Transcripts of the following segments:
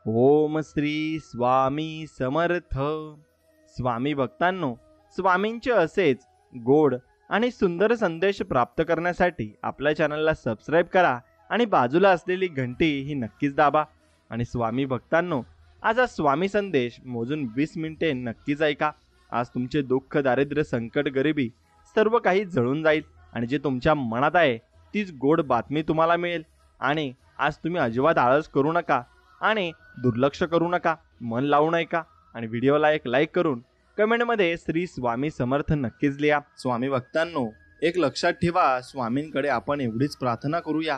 ओम श्री स्वामी समर्थ. स्वामी भक्तांनो, स्वामींचे असेच गोड आणि सुंदर संदेश प्राप्त करण्यासाठी आपल्या चॅनलला सबस्क्राईब करा आणि बाजूला असलेली घंटी ही नक्कीच दाबा. आणि स्वामी भक्तांनो, आज हा स्वामी संदेश मोजून 20 मिनिटे नक्कीच ऐका. आज तुमचे दुःख, दारिद्र्य, संकट, गरिबी सर्व काही जळून जाईल आणि जे तुमच्या मनात आहे तीच गोड बातमी तुम्हाला मिळेल. आणि आज तुम्ही अजिबात आळस करू नका आणि दुर्लक्ष करू नका, मन लावू नका आणि व्हिडिओला एक लाईक करून कमेंटमध्ये श्री स्वामी समर्थ नक्कीच लिहा. स्वामी भक्तांनो, एक लक्षात ठेवा, स्वामींकडे आपण एवढीच प्रार्थना करूया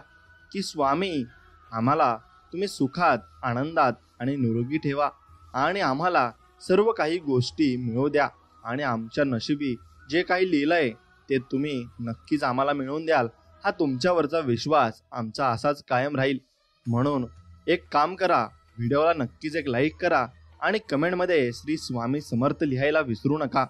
की स्वामी, आम्हाला तुम्ही सुखात, आनंदात आणि निरोगी ठेवा आणि आम्हाला सर्व काही गोष्टी मिळवू द्या आणि आमच्या नशिबी जे काही लिहिलंय ते तुम्ही नक्कीच आम्हाला मिळवून द्याल. हा तुमच्यावरचा विश्वास आमचा असाच कायम राहील. म्हणून एक काम करा, व्हिडिओला नक्कीच एक लाईक करा आणि कमेंटमध्ये श्री स्वामी समर्थ लिहायला विसरू नका.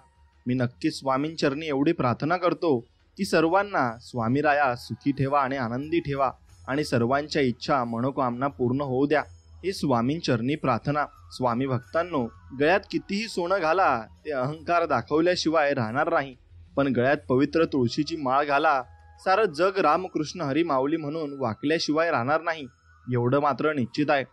मी नक्कीच स्वामींचरणी एवढी प्रार्थना करतो की सर्वांना स्वामी राया सुखी ठेवा आणि आनंदी ठेवा आणि सर्वांच्या इच्छा मनोकामना पूर्ण होऊ द्या. ही स्वामींचरणी प्रार्थना. स्वामी भक्तांनो, गळ्यात कितीही सोनं घाला, ते अहंकार दाखवल्याशिवाय राहणार नाही. पण गळ्यात पवित्र तुळशीची माळ घाला, सारं जग रामकृष्ण हरी माऊली म्हणून वाकल्याशिवाय राहणार नाही. एवढं मात्र निश्चित आहे.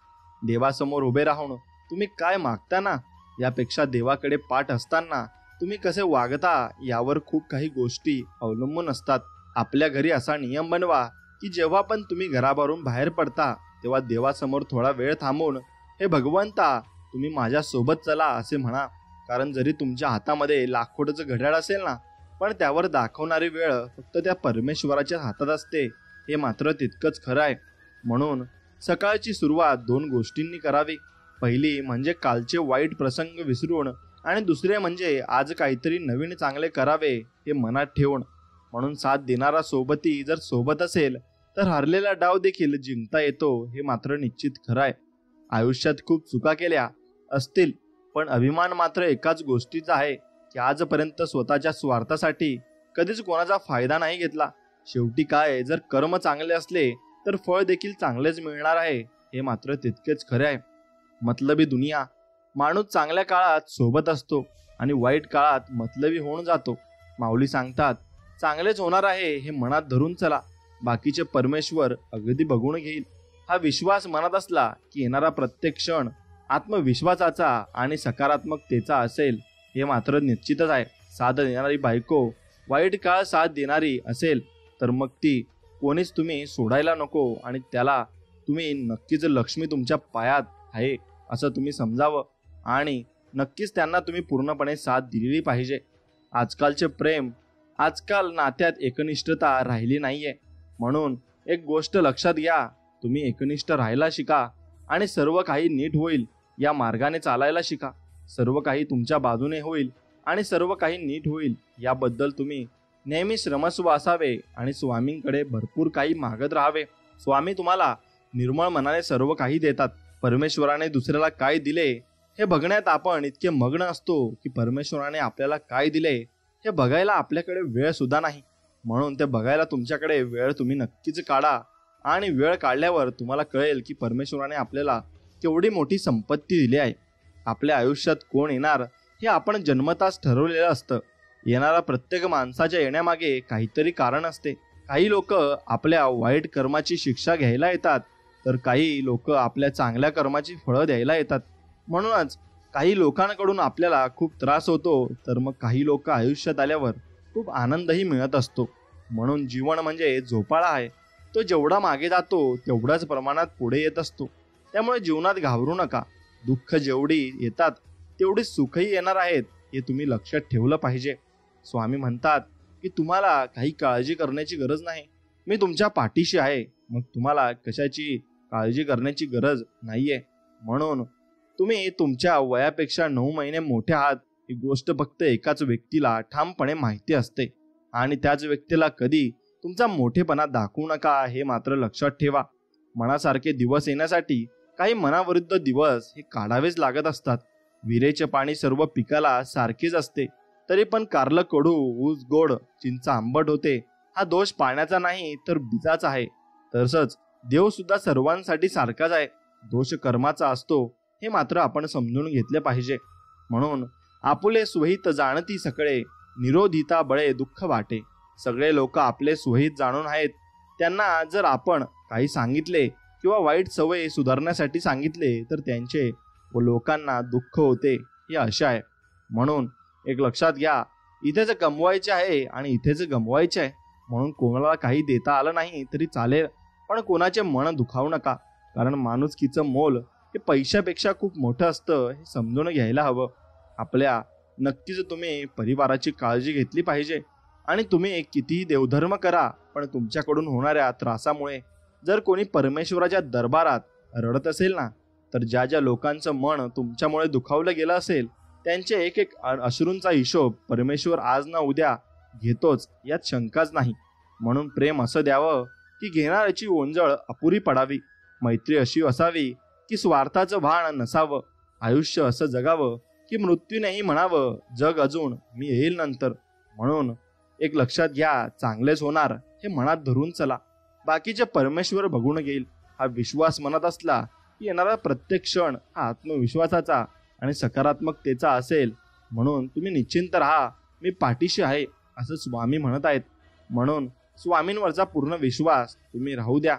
देवासमोर उभे राहून तुम्ही काय मागता ना, यापेक्षा देवाकडे पाठ असताना तुम्ही कसे वागता यावर खूप काही गोष्टी अवलंबून असतात. आपल्या घरी असा नियम बनवा की जेव्हा पण तुम्ही घराबाहेरून बाहेर पडता तेव्हा देवासमोर थोडा वेळ थांबून, हे भगवंता, तुम्ही माझ्या सोबत चला असे म्हणा. कारण जरी तुमच्या हातामध्ये लाखोचं घड्याळ असेल ना, पण त्यावर दाखवणारी वेळ फक्त त्या परमेश्वराच्या हातात असते, हे मात्र तितकंच खरं आहे. म्हणून सकाळची सुरुवात 2 गोष्टींनी करावी. पहिली म्हणजे कालचे वाईट प्रसंग विसरून आणि दुसरे म्हणजे आज काहीतरी नवीन चांगले करावे हे मनात ठेवून. म्हणून साथ देणारा सोबती जर सोबत असेल तर हरलेला डाव देखील जिंकता येतो, हे मात्र निश्चित खरं आहे. आयुष्यात खूप चुका केल्या असतील, पण अभिमान मात्र एकाच गोष्टीचा आहे की आजपर्यंत स्वतःच्या स्वार्थासाठी कधीच कोणाचा फायदा नाही घेतला. शेवटी काय, जर कर्म चांगले असले तर फळ देखील चांगलेच मिळणार आहे, हे मात्र तितकेच खरे आहे. मतलबी दुनिया. माणूस चांगल्या काळात सोबत असतो आणि वाईट काळात मतलबी होऊन जातो. माऊली सांगतात, चांगलेच होणार आहे हे मनात धरून चला, बाकीचे परमेश्वर अगदी बघून घेईल. हा विश्वास मनात असला की येणारा प्रत्येक क्षण आत्मविश्वासाचा आणि सकारात्मकतेचा असेल, हे मात्र निश्चितच आहे. साथ देणारी बायको वाईट काळ साथ देणारी असेल तर मग ती कोणीच तुम्ही सोडायला नको आणि त्याला तुम्ही नक्कीच लक्ष्मी तुमच्या पायात आहे असं तुम्ही समजावं आणि नक्कीच त्यांना तुम्ही पूर्णपणे साथ दिलेली पाहिजे. आजकालचे प्रेम, आजकाल नात्यात एकनिष्ठता राहिली नाहीये. म्हणून एक गोष्ट लक्षात घ्या, तुम्ही एकनिष्ठ राहायला शिका आणि सर्व काही नीट होईल या मार्गाने चालायला शिका. सर्व काही तुमच्या बाजूने होईल आणि सर्व काही नीट होईल याबद्दल तुम्ही नेहमी श्रमस्व असावे आणि स्वामींकडे भरपूर काही मागत राहावे. स्वामी तुम्हाला निर्मळ मनाने सर्व काही देतात. परमेश्वराने दुसऱ्याला काय दिले हे बघण्यात आपण इतके मग्न असतो की परमेश्वराने आपल्याला काय दिले हे बघायला आपल्याकडे वेळ सुद्धा नाही. म्हणून ते बघायला तुमच्याकडे वेळ तुम्ही नक्कीच काढा आणि वेळ काढल्यावर तुम्हाला कळेल की परमेश्वराने आपल्याला केवढी मोठी संपत्ती दिली आहे. आपल्या आयुष्यात कोण येणार हे आपण जन्मताच ठरवलेलं असतं. येणारा प्रत्येक माणसाच्या येण्यामागे काहीतरी कारण असते. काही लोक आपल्या वाईट कर्माची शिक्षा घ्यायला येतात तर काही लोक आपल्या चांगल्या कर्माची फळं द्यायला येतात. म्हणूनच काही लोकांकडून आपल्याला खूप त्रास होतो तर मग काही लोक आयुष्यात आल्यावर खूप आनंदही मिळत असतो. म्हणून जीवन म्हणजे झोपाळा आहे, तो जेवढा मागे जातो तेवढ्याच प्रमाणात पुढे येत असतो. त्यामुळे जीवनात घाबरू नका. दुःख जेवढी येतात तेवढी सुखही येणार आहेत, हे तुम्ही लक्षात ठेवलं पाहिजे. स्वामी म्हणतात की तुम्हाला काही काळजी करण्याची गरज नाही, मी तुमच्या पाठीशी आहे. मग तुम्हाला कशाची काळजी करण्याची गरज नाहीये. म्हणून तुम्ही तुमच्या वयापेक्षा 9 महिने मोठे आहात ही गोष्ट फक्त एकाच व्यक्तीला ठामपणे माहिती असते आणि त्याच व्यक्तीला कधी तुमचा मोठेपणा दाखवू नका, हे मात्र लक्षात ठेवा. मनासारखे दिवस येण्यासाठी काही मनाविरुद्ध दिवस हे काढावेच लागत असतात. विहिरेचे पाणी सर्व पिकाला सारखेच असते, तरी पण कारलं कडू, ऊस गोड, चिंच आंबट होते. हा दोष पाण्याचा नाही तर बीजाचा आहे. तसंच देव सुद्धा सर्वांसाठी सारखाच आहे. दोष कर्माचा असतो हे मात्र आपण समजून घेतले पाहिजे. म्हणून आपुले स्वहित जाणती सकळे, निरोधिता बळे दुःख वाटे. सगळे लोक आपले स्वहित जाणून आहेत. त्यांना जर आपण काही सांगितले किंवा वाईट सवयी सुधारण्यासाठी सांगितले तर त्यांचे व लोकांना दुःख होते हे अशा आहे. म्हणून एक लक्षात घ्या, इथेच कमवायचे आहे आणि इथेच गमवायचे आहे. म्हणून कोणाला काही देता आलं नाही तरी चालेल, पण कोणाचे मन दुखावू नका. कारण माणुसकीचं मोल हे पैशापेक्षा खूप मोठं असतं हे समजून घ्यायला हवं. आपल्या नक्कीच तुम्ही परिवाराची काळजी घेतली पाहिजे. आणि तुम्ही कितीही देवधर्म करा, पण तुमच्याकडून होणाऱ्या त्रासामुळे जर कोणी परमेश्वराच्या दरबारात रडत असेल ना, तर ज्या ज्या लोकांचं मन तुमच्यामुळे दुखावलं गेलं असेल त्यांचे एक एक अश्रूंचा हिशोब परमेश्वर आज ना उद्या घेतोच, यात शंकाच नाही. म्हणून प्रेम असं द्यावं की घेणाऱ्याची ओंजळ अपुरी पडावी. मैत्री अशी असावी की स्वार्थाचं भान नसावं. आयुष्य असं जगावं की मृत्यूनेही म्हणावं, जग अजून, मी येईल नंतर. म्हणून एक लक्षात घ्या, चांगलेच होणार हे मनात धरून चला. बाकीचे परमेश्वर बघून घेईल हा विश्वास मनात असला की येणारा प्रत्येक क्षण हा आत्मविश्वासाचा आणि सकारात्मकतेचा असेल. म्हणून तुम्ही निश्चिंत राहा, मी पाठीशी आहे असं स्वामी म्हणत आहेत. म्हणून स्वामींवरचा पूर्ण विश्वास तुम्ही राहू द्या.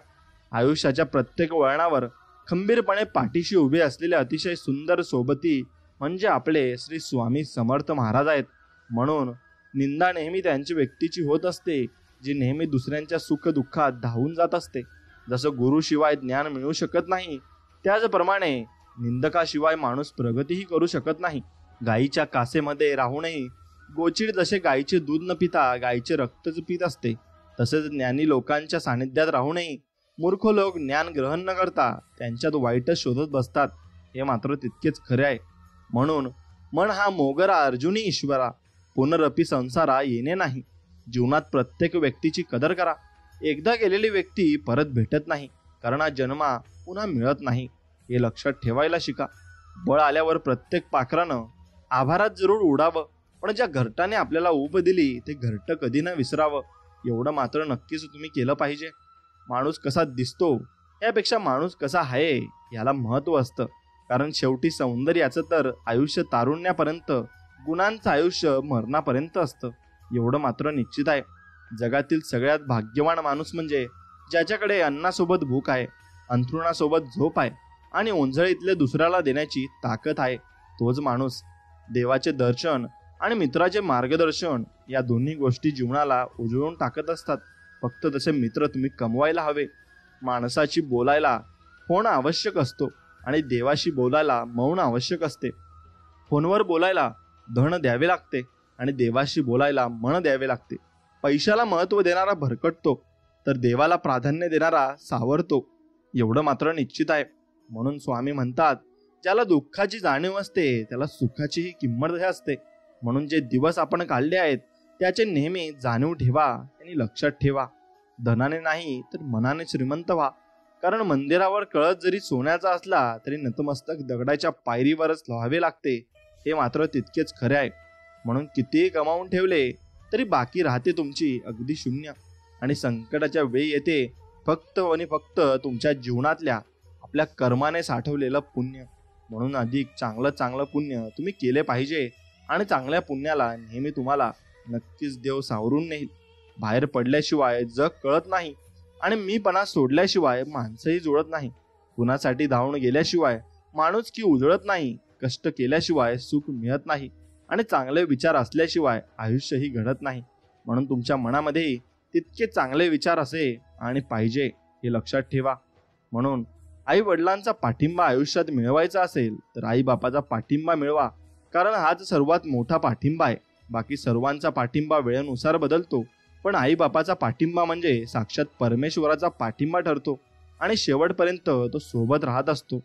आयुष्याच्या प्रत्येक वळणावर खंबीरपणे पाठीशी उभे असलेले अतिशय सुंदर सोबती म्हणजे आपले श्री स्वामी समर्थ महाराज आहेत. म्हणून निंदा नेहमी त्यांची व्यक्तीची होत असते, जी नेहमी दुसऱ्यांच्या सुख दुःखात धावून जात असते. जसं गुरुशिवाय ज्ञान मिळू शकत नाही, त्याचप्रमाणे निंदकाशिवाय माणूस प्रगतीही करू शकत नाही. गायीच्या कासेमध्ये राहूनही गोचिड जसे गायीचे दूध न पिता गायीचे रक्तच पित असते, तसेच ज्ञानी लोकांच्या सानिध्यात राहूनही मूर्ख लोक ज्ञान ग्रहण न करता त्यांच्यात वाईटच शोधत बसतात, हे मात्र तितकेच खरे आहे. म्हणून मन हा मोगरा अर्जुनी ईश्वरा, पुनरपी संसारा येणे नाही. जीवनात प्रत्येक व्यक्तीची कदर करा. एकदा गेलेली व्यक्ती परत भेटत नाही, कारण हा जन्मा पुन्हा मिळत नाही, हे लक्षात ठेवायला शिका. बळ आल्यावर प्रत्येक पाखरानं आभारात जरूर उडावं, पण ज्या घरटाने आपल्याला ऊब दिली ते घरटं कधी न विसरावं, एवढं मात्र नक्कीच तुम्ही केलं पाहिजे. माणूस कसा दिसतो यापेक्षा माणूस कसा आहे याला महत्त्व असतं. कारण शेवटी सौंदर्याचं तर आयुष्य तारुण्यापर्यंत, गुणांचं आयुष्य मरणापर्यंत असतं, एवढं मात्र निश्चित आहे. जगातील सगळ्यात भाग्यवान माणूस म्हणजे ज्याच्याकडे अन्नासोबत भूक आहे, अंथरुणासोबत झोप आहे आणि ओंजळीतले दुसऱ्याला देण्याची ताकद आहे. तोच माणूस. देवाचे दर्शन आणि मित्राचे मार्गदर्शन या दोन्ही गोष्टी जीवनाला उजळून टाकत असतात. फक्त तसे मित्र तुम्ही कमवायला हवे. माणसाशी बोलायला फोन आवश्यक असतो आणि देवाशी बोलायला मौन आवश्यक असते. फोनवर बोलायला धन द्यावे लागते आणि देवाशी बोलायला मन द्यावे लागते. पैशाला महत्त्व देणारा भरकटतो, तर देवाला प्राधान्य देणारा सावरतो, एवढं मात्र निश्चित आहे. म्हणून स्वामी म्हणतात, ज्याला दुःखाची जाणीव असते त्याला सुखाचीही किंमत असते. म्हणून जे दिवस आपण काढले आहेत त्याचे नेहमी जाणीव ठेवा आणि लक्षात ठेवा. धनाने नाही तर मनाने श्रीमंत व्हा. कारण मंदिरावर कळस जरी सोन्याचा असला तरी नतमस्तक दगडाच्या पायरीवरच लावावे लागते, हे मात्र तितकेच खरे आहे. म्हणून कितीही कमावून ठेवले तरी बाकी राहते तुमची अगदी शून्य. आणि संकटाच्या वेळी येते फक्त आणि फक्त तुमच्या जीवनातल्या आपल्या कर्माने साठवलेलं पुण्य. म्हणून अधिक चांगलं पुण्य तुम्ही केले पाहिजे आणि चांगल्या पुण्याला नेहमी तुम्हाला नक्कीच देव सावरून नेईल. बाहेर पडल्याशिवाय जग कळत नाही आणि मीपणा सोडल्याशिवाय माणसंही जुळत नाही. कुणासाठी धावून गेल्याशिवाय माणूस की उजळत नाही. कष्ट केल्याशिवाय सुख मिळत नाही आणि चांगले विचार असल्याशिवाय आयुष्यही घडत नाही. म्हणून तुमच्या मनामध्ये तितके चांगले विचार असे आणि पाहिजे, हे लक्षात ठेवा. म्हणून आई वडिलांचा पाठिंबा आयुष्यात मिळवायचा असेल तर आई बापाचा पाठिंबा मिळवा, कारण हाच सर्वात मोठा पाठिंबा आहे. बाकी सर्वांचा पाठिंबा वेळेनुसार बदलतो, पण आई बापाचा पाठिंबा म्हणजे साक्षात परमेश्वराचा पाठिंबा ठरतो आणि शेवटपर्यंत तो सोबत राहत असतो.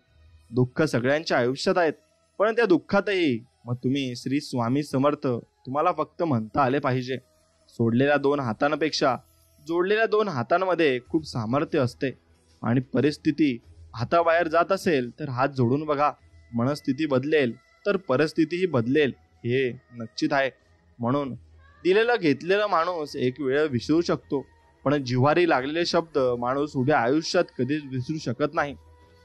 दुःख सगळ्यांच्या आयुष्यात आहेत, पण त्या दुःखातही मग तुम्ही श्री स्वामी समर्थ तुम्हाला फक्त म्हणता आले पाहिजे. सोडलेल्या 2 हातांपेक्षा जोडलेल्या 2 हातांमध्ये खूप सामर्थ्य असते. आणि परिस्थिती हाताबाहेर जात असेल तर हात जोडून बघा. मनस्थिती बदलेल तर परिस्थितीही बदलेल, हे निश्चित आहे. म्हणून दिलेलं घेतलेला माणूस एक वेळ विसरू शकतो, पण जिव्हारी लागलेले शब्द माणूस उभ्या आयुष्यात कधीच विसरू शकत नाही.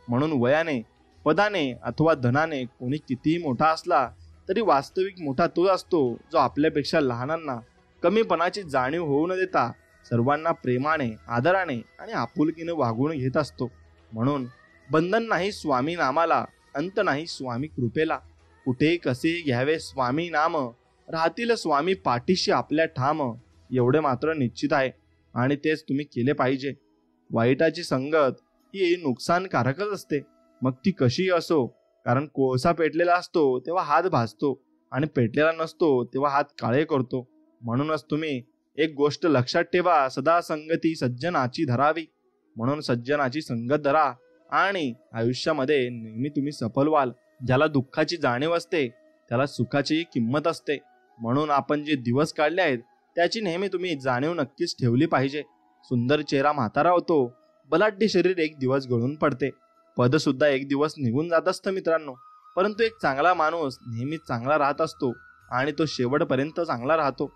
म्हणून वयाने, पदाने अथवा धनाने कोणी कितीही मोठा असला तरी वास्तविक मोठा तोच असतो जो आपल्यापेक्षा लहानांना कमीपणाची जाणीव होऊ न देता सर्वांना प्रेमाने, आदराने आणि आपुलकीने वागवून घेत असतो. म्हणून बंधन नाही स्वामी नामाला, अंत नाही स्वामी कृपेला. कुठेही कसेही घ्यावे स्वामी नाम, राहतील स्वामी पाठीशी आपल्या ठाम. एवढे मात्र निश्चित आहे आणि तेच तुम्ही केले पाहिजे. वाईटाची संगत ही नुकसानकारकच असते, मग ती कशीही असो. कारण कोळसा पेटलेला असतो तेव्हा हात भाजतो आणि पेटलेला नसतो तेव्हा हात काळे करतो. म्हणूनच तुम्ही एक गोष्ट लक्षात ठेवा, सदा संगती सज्जनाची धरावी. म्हणून सज्जनाची संगत धरा आणि आयुष्यामध्ये नेहमी तुम्ही सफल व्हाल. ज्याला दुःखाची जाणीव असते त्याला सुखाचीही किंमत असते. म्हणून आपण जे दिवस काढले आहेत त्याची नेहमी तुम्ही जाणीव नक्कीच ठेवली पाहिजे. सुंदर चेहरा म्हातारा होतो, बलाढ्य शरीर एक दिवस गळून पडते, पद सुद्धा एक दिवस निघून जात असतं मित्रांनो. परंतु एक चांगला माणूस नेहमी चांगला राहत असतो आणि तो शेवटपर्यंत चांगला राहतो.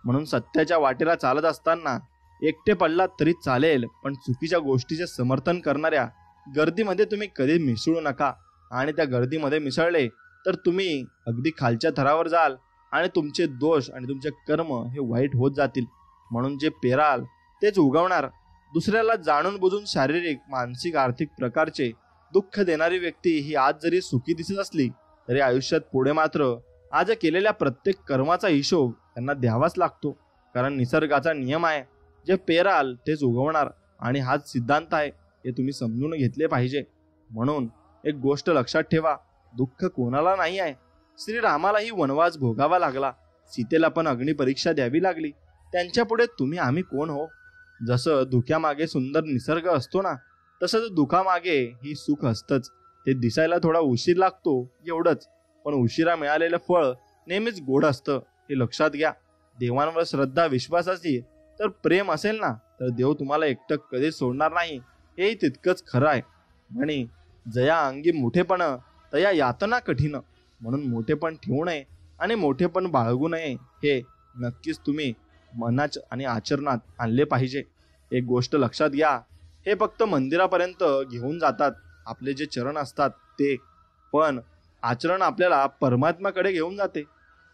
म्हणून सत्याच्या वाटेला चालत असताना एकटे पडलात तरी चालेल, पण चुकीच्या गोष्टीचे समर्थन करणाऱ्या गर्दीमध्ये तुम्ही कधी मिसळू नका. आणि त्या गर्दीमध्ये मिसळले तर तुम्ही अगदी खालच्या थरावर जाल आणि तुमचे दोष आणि तुमचे कर्म हे वाईट होत जातील. म्हणून जे पेराल तेच उगवणार. दुसऱ्याला जाणून बुजून शारीरिक, मानसिक, आर्थिक प्रकारचे दुःख देणारी व्यक्ती ही आज जरी सुखी दिसत असली तरी आयुष्यात पुढे मात्र आज केलेल्या प्रत्येक कर्माचा हिशोब त्यांना द्यावाच लागतो. कारण निसर्गाचा नियम आहे, जे पेराल तेच उगवणार आणि हाच सिद्धांत आहे, हे तुम्ही समजून घेतले पाहिजे. म्हणून एक गोष्ट लक्षात ठेवा, दुःख कोणाला नाही आहे. श्रीरामालाही वनवास भोगावा लागला, सीतेला पण अग्निपरीक्षा द्यावी लागली. त्यांच्या पुढे तुम्ही आम्ही कोण हो. जसं धुक्यामागे सुंदर निसर्ग असतो ना, तसंच दुःखामागे ही सुख असतंच. ते दिसायला थोडा उशीर लागतो एवढंच, पण उशिरा मिळालेलं फळ नेहमीच गोड असतं, हे लक्षात घ्या. देवांवर श्रद्धा, विश्वास असेल तर प्रेम असेल ना, तर देव तुम्हाला एकटं कधीच सोडणार नाही, हेही तितकंच खरं आहे. आणि जया अंगी मोठेपण तया यातना कठीण. म्हणून मोठेपण ठेवू नये आणि मोठेपण बाळगू नये, हे नक्कीच तुम्ही मनात आणि आचरणात आणले पाहिजे. एक गोष्ट लक्षात घ्या, हे फक्त मंदिरापर्यंत घेऊन जातात आपले जे चरण असतात ते, पण आचरण आपल्याला परमात्म्याकडे घेऊन जाते.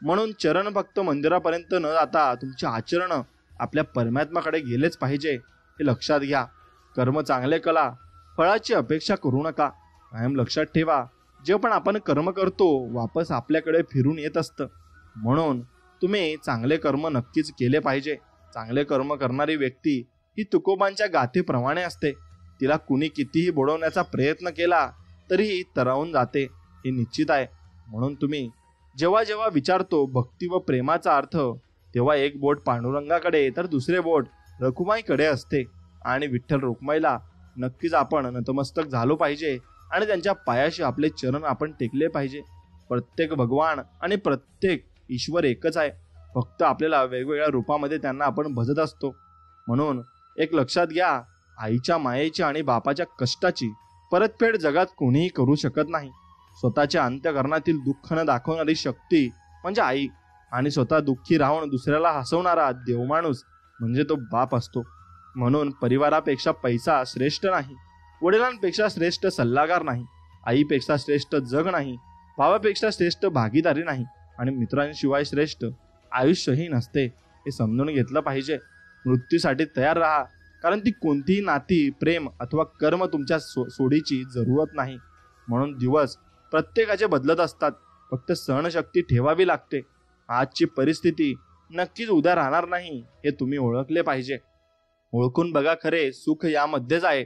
म्हणून चरण फक्त मंदिरापर्यंत न जाता तुमचे आचरण आपल्या परमात्म्याकडे गेलेच पाहिजे, हे लक्षात घ्या. कर्म चांगले कला, फळाची अपेक्षा करू नका. कायम लक्षात ठेवा, जे पण आपण कर्म करतो वापस आपल्याकडे फिरून येत असतं. म्हणून तुम्ही चांगले कर्म नक्कीच केले पाहिजे. चांगले कर्म करणारी व्यक्ती ही तुकोबांच्या गाथेप्रमाणे असते. तिला कुणी कितीही बुडवण्याचा प्रयत्न केला तरीही तरावून जाते, हे निश्चित आहे. म्हणून तुम्ही जेव्हा जेव्हा विचारतो भक्ती व प्रेमाचा अर्थ, तेव्हा एक बोट पांडुरंगाकडे तर दुसरे बोट रखुमाईकडे असते. आणि विठ्ठल रुक्माईला नक्कीच आपण नतमस्तक झालो पाहिजे आणि त्यांच्या पायाशी आपले चरण आपण टेकले पाहिजे. प्रत्येक भगवान आणि प्रत्येक ईश्वर एकच आहे, फक्त आपल्याला वेगवेगळ्या रूपामध्ये त्यांना आपण भजत असतो. म्हणून एक लक्षात घ्या, आईच्या मायेची आणि बापाच्या कष्टाची परतफेड जगात कोणीही करू शकत नाही. स्वतःच्या अंतःकरणातील दुःख न दाखवणारी शक्ती म्हणजे आई, आणि स्वतः दुःखी राहून दुसऱ्याला हसवणारा देवमाणूस म्हणजे तो बाप असतो. म्हणून परिवारापेक्षा पैसा श्रेष्ठ नाही, वडिलांपेक्षा श्रेष्ठ सल्लागार नाही, आईपेक्षा श्रेष्ठ जग नाही, भावापेक्षा श्रेष्ठ भागीदारी नाही, आणि मित्रांशिवाय श्रेष्ठ आयुष्यही नसते, हे समजून घेतलं पाहिजे. मृत्यूसाठी तयार राहा, कारण ती कोणतीही नाती, प्रेम अथवा कर्म तुमच्या सोडीची जरूरत नाही. म्हणून दिवस प्रत्येकाचे बदलत असतात, फक्त सहनशक्ती ठेवावी लागते. आजची परिस्थिती नक्कीच उद्या राहणार नाही, हे तुम्ही ओळखले पाहिजे. ओळखून बघा, खरे सुख यामध्येच आहे.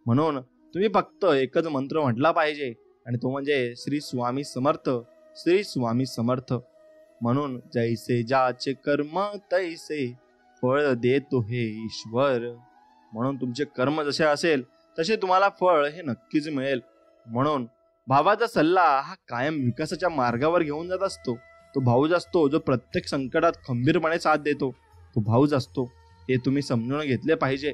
म्हणून तुम्ही फक्त एकच मंत्र म्हटला पाहिजे, आणि तो म्हणजे श्री स्वामी समर्थ, श्री स्वामी समर्थ. म्हणून जैसे ज्याचे कर्म तैसे फळ देतो हे ईश्वर. म्हणून तुमचे कर्म जसे असेल तसे तुम्हाला फळ हे नक्कीच मिळेल. म्हणून भावाचा सल्ला हा कायम विकासाच्या मार्गावर घेऊन जात असतो. तो भाऊच असतो जो प्रत्येक संकटात खंबीरपणे साथ देतो, तो भाऊच असतो, हे तुम्ही समजून घेतले पाहिजे.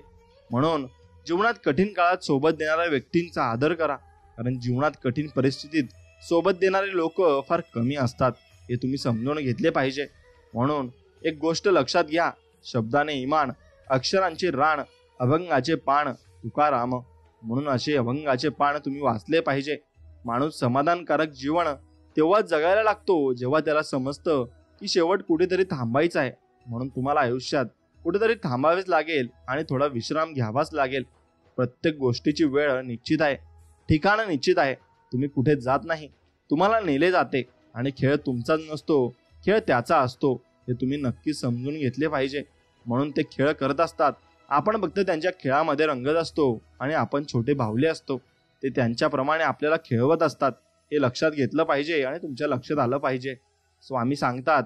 म्हणून जीवनात कठीण काळात सोबत देणाऱ्या व्यक्तींचा आदर करा, कारण जीवनात कठीण परिस्थितीत सोबत देणारे लोक फार कमी असतात, हे तुम्ही समजून घेतले पाहिजे. म्हणून एक गोष्ट लक्षात घ्या, शब्दाने इमान, अक्षरांचे राण, अभंगाचे पान तुकाराम. म्हणून असे अभंगाचे पान तुम्ही वाचले पाहिजे. माणूस समाधानकारक जीवन तेव्हा जगायला लागतो जेव्हा त्याला समजतं की शेवट कुठेतरी थांबायचं आहे. म्हणून तुम्हाला आयुष्यात कुठेतरी थांबावेच लागेल आणि थोडा विश्राम घ्यावाच लागेल. प्रत्येक गोष्टीची वेळ निश्चित आहे, ठिकाण निश्चित आहे. तुम्ही कुठे जात नाही, तुम्हाला नेले जाते. आणि खेळ तुमचाच नसतो, खेळ त्याचा असतो. हे तुम्ही नक्की समजून घेतले पाहिजे. म्हणून ते खेळ करत असतात, आपण फक्त त्यांच्या खेळामध्ये रंगत असतो आणि आपण छोटे बाहुले असतो. ते त्यांच्याप्रमाणे आपल्याला खेळवत असतात. हे लक्षात घेतलं पाहिजे आणि तुमच्या लक्षात आलं पाहिजे. स्वामी सांगतात,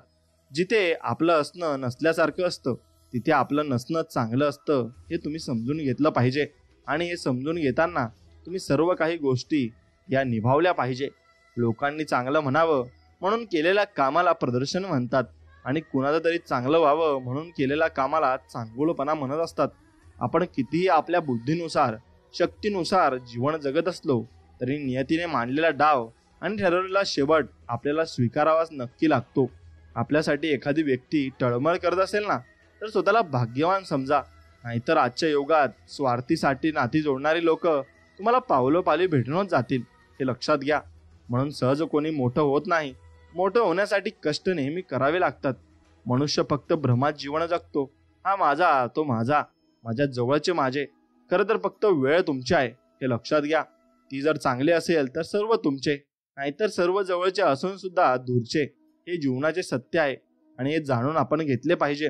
जिथे आपलं असणं नसल्यासारखं असतं तिथे आपलं नसणं चांगलं असतं. हे तुम्ही समजून घेतलं पाहिजे. आणि हे समजून घेताना तुम्ही सर्व काही गोष्टी या निभावल्या पाहिजे. लोकांनी चांगलं म्हणावं म्हणून केलेल्या कामाला प्रदर्शन म्हणतात आणि कुणाचं तरी चांगलं व्हावं म्हणून केलेल्या कामाला चांगुलपणा म्हणत असतात. आपण कितीही आपल्या बुद्धीनुसार शक्तीनुसार जीवन जगत असलो तरी नियतीने मांडलेला डाव आणि ठरवलेला शेवट आपल्याला स्वीकारावाच नक्की लागतो. आपल्यासाठी एखादी व्यक्ती तळमळ करत असेल ना तर स्वतःला भाग्यवान समजा. नाहीतर आजच्या युगात स्वार्थीसाठी नाती जोडणारी लोक तुम्हाला पावलोपाली भेटूनच जातील. हे लक्षात घ्या. म्हणून सहज कोणी मोठं होत नाही. मोठं होण्यासाठी कष्ट नेहमी करावे लागतात. मनुष्य फक्त भ्रमात जीवन जगतो. हा माझा, तो माझा, माझ्या जवळचे माझे. खरं तर फक्त वेळ तुमची आहे, हे लक्षात घ्या. ती जर चांगली असेल तर सर्व तुमचे, नाहीतर सर्व जवळचे असून सुद्धा दूरचे. हे जीवनाचे सत्य आहे आणि हे जाणून आपण घेतले पाहिजे.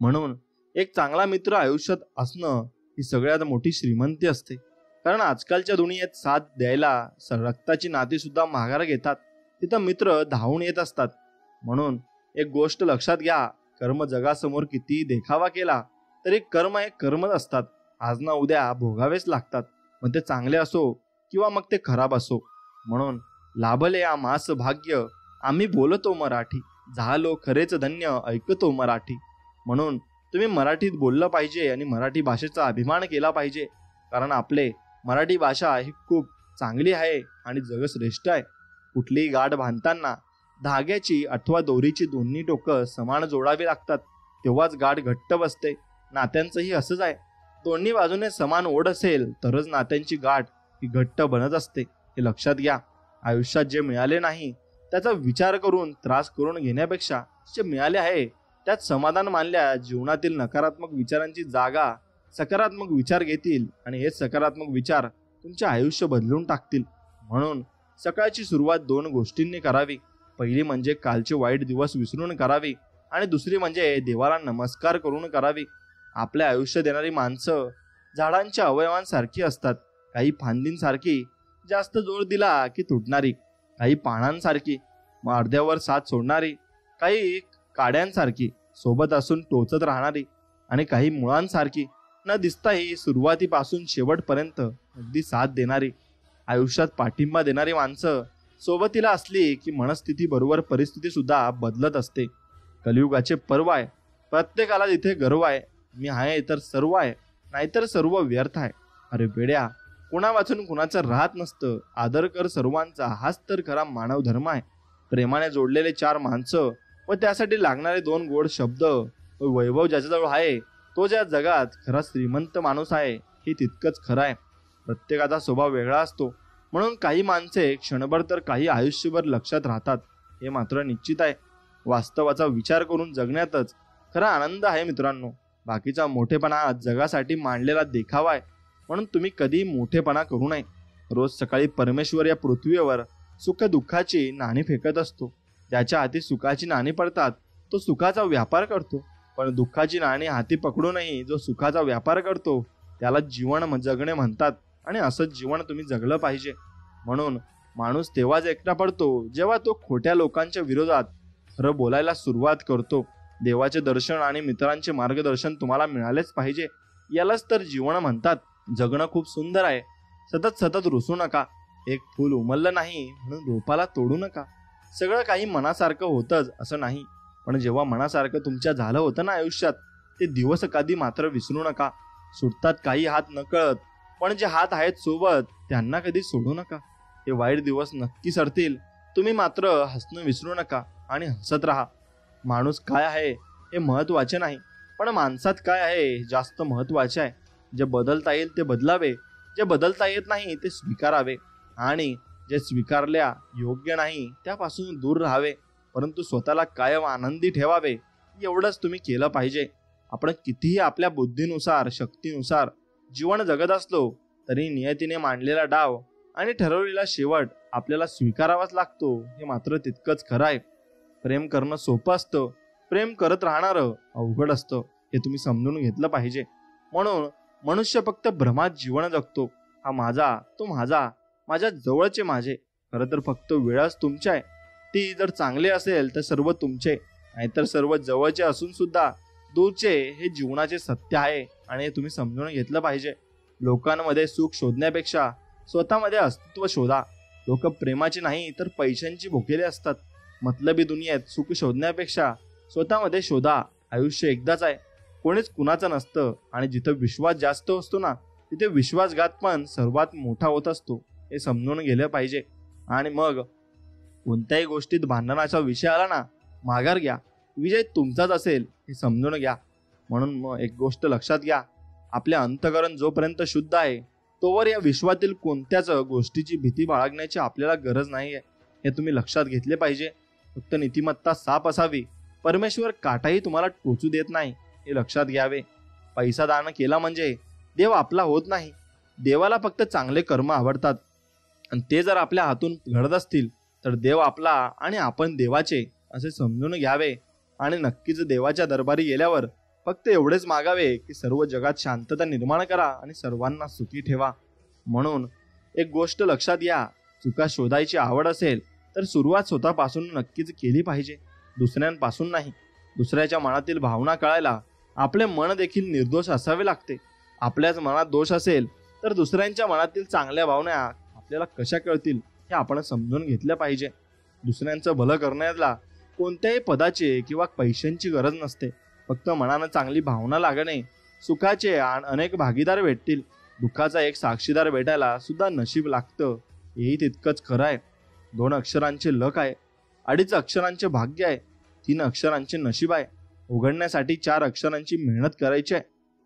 म्हणून एक चांगला मित्र आयुष्यात असणं ही सगळ्यात मोठी श्रीमंती असते. कारण आजकालच्या दुनियेत साथ द्यायला रक्ताची नाती सुद्धा माघार घेतात. तिथं मित्र धावून येत असतात. म्हणून एक गोष्ट लक्षात घ्या, कर्म जगासमोर किती देखावा केला तरी कर्म हे कर्मच असतात. आज ना उद्या भोगावेच लागतात. मग ते चांगले असो किंवा मग ते खराब असो. म्हणून लाभले आम्हास भाग्य, आम्ही बोलतो मराठी, झालो खरेच धन्य, ऐकतो मराठी. म्हणून तुम्ही मराठीत बोललं पाहिजे आणि मराठी भाषेचा अभिमान केला पाहिजे. कारण आपले मराठी भाषा ही खूप चांगली आहे आणि जगश्रेष्ठ आहे. कुठलीही गाठ बांधताना धाग्याची अथवा दोरीची दोन्ही टोकं समान जोडावी लागतात, तेव्हाच गाठ घट्ट बसते. नात्यांचंही असंच आहे. दोन्ही बाजूने समान ओढ असेल तरच नात्यांची गाठ ही घट्ट बनत असते. हे लक्षात घ्या. आयुष्यात जे मिळाले नाही त्याचा विचार करून त्रास करून घेण्यापेक्षा जे मिळाले आहे त्यात समाधान मानल्या जीवनातील नकारात्मक विचारांची जागा सकारात्मक विचार घेतील आणि हे सकारात्मक विचार तुमचे आयुष्य बदलून टाकतील. म्हणून सकाळची सुरुवात 2 गोष्टींनी करावी. पहिली म्हणजे कालचे वाईट दिवस विसरून करावी आणि दुसरी म्हणजे देवाला नमस्कार करून करावी. आपले आयुष्य देणारी माणसं झाडांच्या अवयवांसारखी असतात. काही फांदींसारखी जास्त जोर दिला की तुटणारी, काही पानांसारखी मग अर्ध्यावर साथ सोडणारी, काही काड्यांसारखी सोबत असून टोचत राहणारी आणि काही मुळांसारखी न दिसताही सुरुवातीपासून शेवटपर्यंत अगदी साथ देणारी. आयुष्यात पाठिंबा देणारी माणसं सोबतीला असली की मनस्थिती बरोबर परिस्थिती सुद्धा बदलत असते. कलियुगाचे पर्व आहे. प्रत्येकाला तिथे गर्व आहे. मी आहे तर सर्व आहे, नाहीतर सर्व व्यर्थ आहे. अरे बेड्या, कुणा वाचून कुणाचं राहत नसतं. आदर कर सर्वांचा, हाच तर खरा मानव धर्म आहे. प्रेमाने जोडलेले 4 माणसं व त्यासाठी लागणारे 2 गोड शब्द व वैभव ज्याच्याजवळ आहे तो ज्या जगात खरा श्रीमंत माणूस आहे हे तितकंच खरं आहे. प्रत्येकाचा स्वभाव वेगळा असतो. म्हणून काही माणसे क्षणभर तर काही आयुष्यभर लक्षात राहतात. हे मात्र निश्चित आहे. वास्तवाचा विचार करून जगण्यातच खरा आनंद आहे मित्रांनो. बाकीचा मोठेपणा जगासाठी मांडलेला देखावा आहे. म्हणून तुम्ही कधी मोठेपणा करू नये. रोज सकाळी परमेश्वर या पृथ्वीवर सुख दुःखाची नाणी फेकत असतो. ज्याच्या हाती सुखाची नाणी पडतात तो सुखाचा व्यापार करतो. पण दुःखाची नाणी हाती पकडूनही जो सुखाचा व्यापार करतो त्याला जीवन जगणे म्हणतात. आणि असंच जीवन तुम्ही जगलं पाहिजे. म्हणून माणूस तेव्हाच एकटा पडतो जेव्हा तो खोट्या लोकांच्या विरोधात खरं बोलायला सुरुवात करतो. देवाचे दर्शन आणि मित्रांचे मार्गदर्शन तुम्हाला मिळालेच पाहिजे. यालाच तर जीवन म्हणतात. जगणं खूप सुंदर आहे. सतत सतत रुसू नका. एक फूल उमललं नाही म्हणून रोपाला तोडू नका. सगळं काही मनासारखं होतंच असं नाही, पण जेव्हा मनासारखं तुमच्या झालं होतं ना आयुष्यात ते दिवस कधी मात्र विसरू नका. सुटतात काही हात नकळत, पण जे हात आहेत सोबत त्यांना कधी सोडू नका. हे वाईट दिवस नक्की सरतील. तुम्ही मात्र हसणं विसरू नका आणि हसत राहा. माणूस काय आहे हे महत्वाचे नाही, पण माणसात काय आहे हे जास्त महत्वाचे आहे. जे बदलता येईल ते बदलावे, जे बदलता येत नाही ते स्वीकारावे आणि जे स्वीकारल्या योग्य नाही त्यापासून दूर राहावे, परंतु स्वतःला कायम आनंदी ठेवावे. एवढंच तुम्ही केलं पाहिजे. आपण कितीही आपल्या बुद्धीनुसार शक्तीनुसार जीवन जगत असलो तरी नियतीने मांडलेला डाव आणि ठरवलेला शेवट आपल्याला स्वीकारावाच लागतो, हे मात्र तितकंच खरं आहे. प्रेम करणं सोपं असतं, प्रेम करत राहणारं अवघड असतं, हे तुम्ही समजून घेतलं पाहिजे. म्हणून मनुष्य फक्त भ्रमात जीवन जगतो. हा माझा, तो माझा, माझ्या जवळचे माझे. खरं तर फक्त वेळच तुमची आहे. ती जर चांगली असेल तर सर्व तुमचे, नाहीतर सर्व जवळचे असून सुद्धा दूरचे, हे जीवनाचे सत्य आहे आणि हे तुम्ही समजून घेतलं पाहिजे. लोकांमध्ये सुख शोधण्यापेक्षा स्वतःमध्ये अस्तित्व शोधा. लोक प्रेमाची नाही तर पैशांची भुकेले असतात. मतलबी दुनियेत सुख शोधण्यापेक्षा स्वतःमध्ये शोधा. आयुष्य एकदाच आहे, कोणीच कुणाचं नसतं आणि जिथं विश्वास जास्त असतो ना तिथे विश्वासघात पण सर्वात मोठा होत असतो, हे समजून गेलं पाहिजे. आणि मग कोणत्याही गोष्टीत भांडणाचा विषय आला ना, माघार घ्या. विजय तुमचाच असेल हे समजून घ्या. म्हणून मग एक गोष्ट लक्षात घ्या, आपले अंतःकरण जोपर्यंत शुद्ध आहे तोवर या विश्वातील कोणत्याच गोष्टीची भीती बाळगण्याची आपल्याला गरज नाही आहे, हे तुम्ही लक्षात घेतले पाहिजे. फक्त नीतिमत्ता साफ असावी. परमेश्वर काटाही तुम्हाला टोचू देत नाही, हे लक्षात घ्यावे. पैसा दान केला म्हणजे देव आपला होत नाही. देवाला फक्त चांगले कर्म आवडतात आणि ते जर आपल्या हातून घडत असतील तर देव आपला आणि आपण देवाचे असे समजून घ्यावे. आणि नक्कीच देवाच्या दरबारी गेल्यावर फक्त एवढेच मागावे की सर्व जगात शांतता निर्माण करा आणि सर्वांना सुखी ठेवा. म्हणून एक गोष्ट लक्षात घ्या, चुका शोधायची आवड असेल तर सुरुवात स्वतःपासून नक्कीच केली पाहिजे, दुसऱ्यांपासून नाही. दुसऱ्याच्या मनातील भावना कळायला आपले मन देखील निर्दोष असावे लागते. आपल्याच मनात दोष असेल तर दुसऱ्यांच्या मनातील चांगल्या भावना आपल्याला कशा कळतील, हे आपण समजून घेतलं पाहिजे. दुसऱ्यांचं भलं करण्याला कोणत्याही पदाचे किंवा पैशांची गरज नसते. फक्त मनानं चांगली भावना लागणे. सुखाचे अनेक भागीदार भेटतील, दुःखाचा एक साक्षीदार भेटायला सुद्धा नशीब लागतं, हेही तितकंच खरं आहे. 2 अक्षरांचे लक आहे, 2.5 अक्षरांचे भाग्य आहे, 3 अक्षरांचे नशीब आहे. उघडण्यासाठी 4 अक्षरांची मेहनत करायची आहे.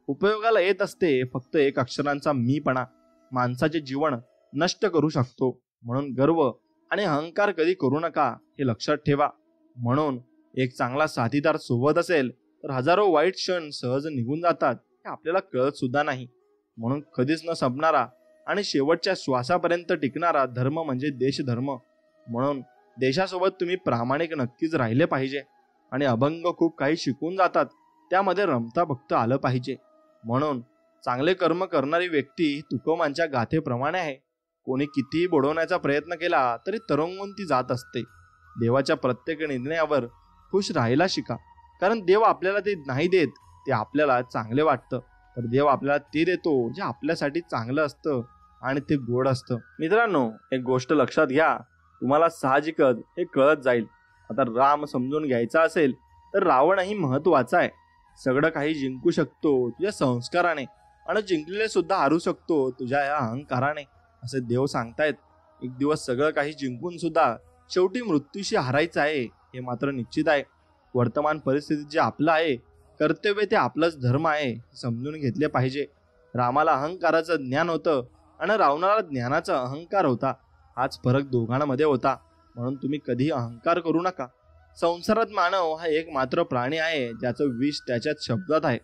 उपयोगाला येत असते फक्त 1 अक्षरांचा मीपणा. माणसाचे जीवन नष्ट करू शकतो. म्हणून गर्व आणि अहंकार कधी करू नका, हे लक्षात ठेवा. म्हणून एक चांगला साथीदार सोबत असेल तर हजारो वाईट क्षण सहज निघून जातात, हे आपल्याला कळत सुद्धा नाही. म्हणून कधीच न संपणारा आणि शेवटच्या श्वासापर्यंत टिकणारा धर्म म्हणजे देशधर्म. म्हणून देशासोबत तुम्ही प्रामाणिक नक्कीच राहिले पाहिजे. आणि अभंग खूप काही शिकून जातात, त्यामध्ये रमता भक्त आलं पाहिजे. म्हणून चांगले कर्म करणारी व्यक्ती तुकोमांच्या गाथेप्रमाणे आहे. कोणी कितीही बुडवण्याचा प्रयत्न केला तरी तरंगून ती जात असते. देवाच्या प्रत्येक निर्णयावर खुश राहायला शिका, कारण देव आपल्याला ते नाही देत ते आपल्याला चांगले वाटतं, तर देव आपल्याला ते देतो जे आपल्यासाठी चांगलं असतं आणि ते गोड असतं. मित्रांनो, एक गोष्ट लक्षात घ्या, तुम्हाला साहजिकच हे कळत जाईल. आता राम समजून घ्यायचा असेल तर रावणही महत्वाचा आहे. सगळं काही जिंकू शकतो तुझ्या संस्काराने आणि जिंकलेले सुद्धा हारू शकतो तुझ्या या अहंकाराने, असे देव सांगतायत. एक दिवस सगळं काही जिंकून सुद्धा शेवटी मृत्यूशी हारायचं आहे, हे मात्र निश्चित आहे. वर्तमान परिस्थितीत जे आपलं आहे कर्तव्य ते आपलंच धर्म आहे, हे समजून घेतले पाहिजे. रामाला अहंकाराचं ज्ञान होतं आणि रावणाला ज्ञानाचा अहंकार होता. हाच फरक दोघांमध्ये होता. म्हणून तुम्ही कधीही अहंकार करू नका. संसारात मानव हा एक मात्र प्राणी आहे ज्याचं विष त्याच्यात शब्दात आहे.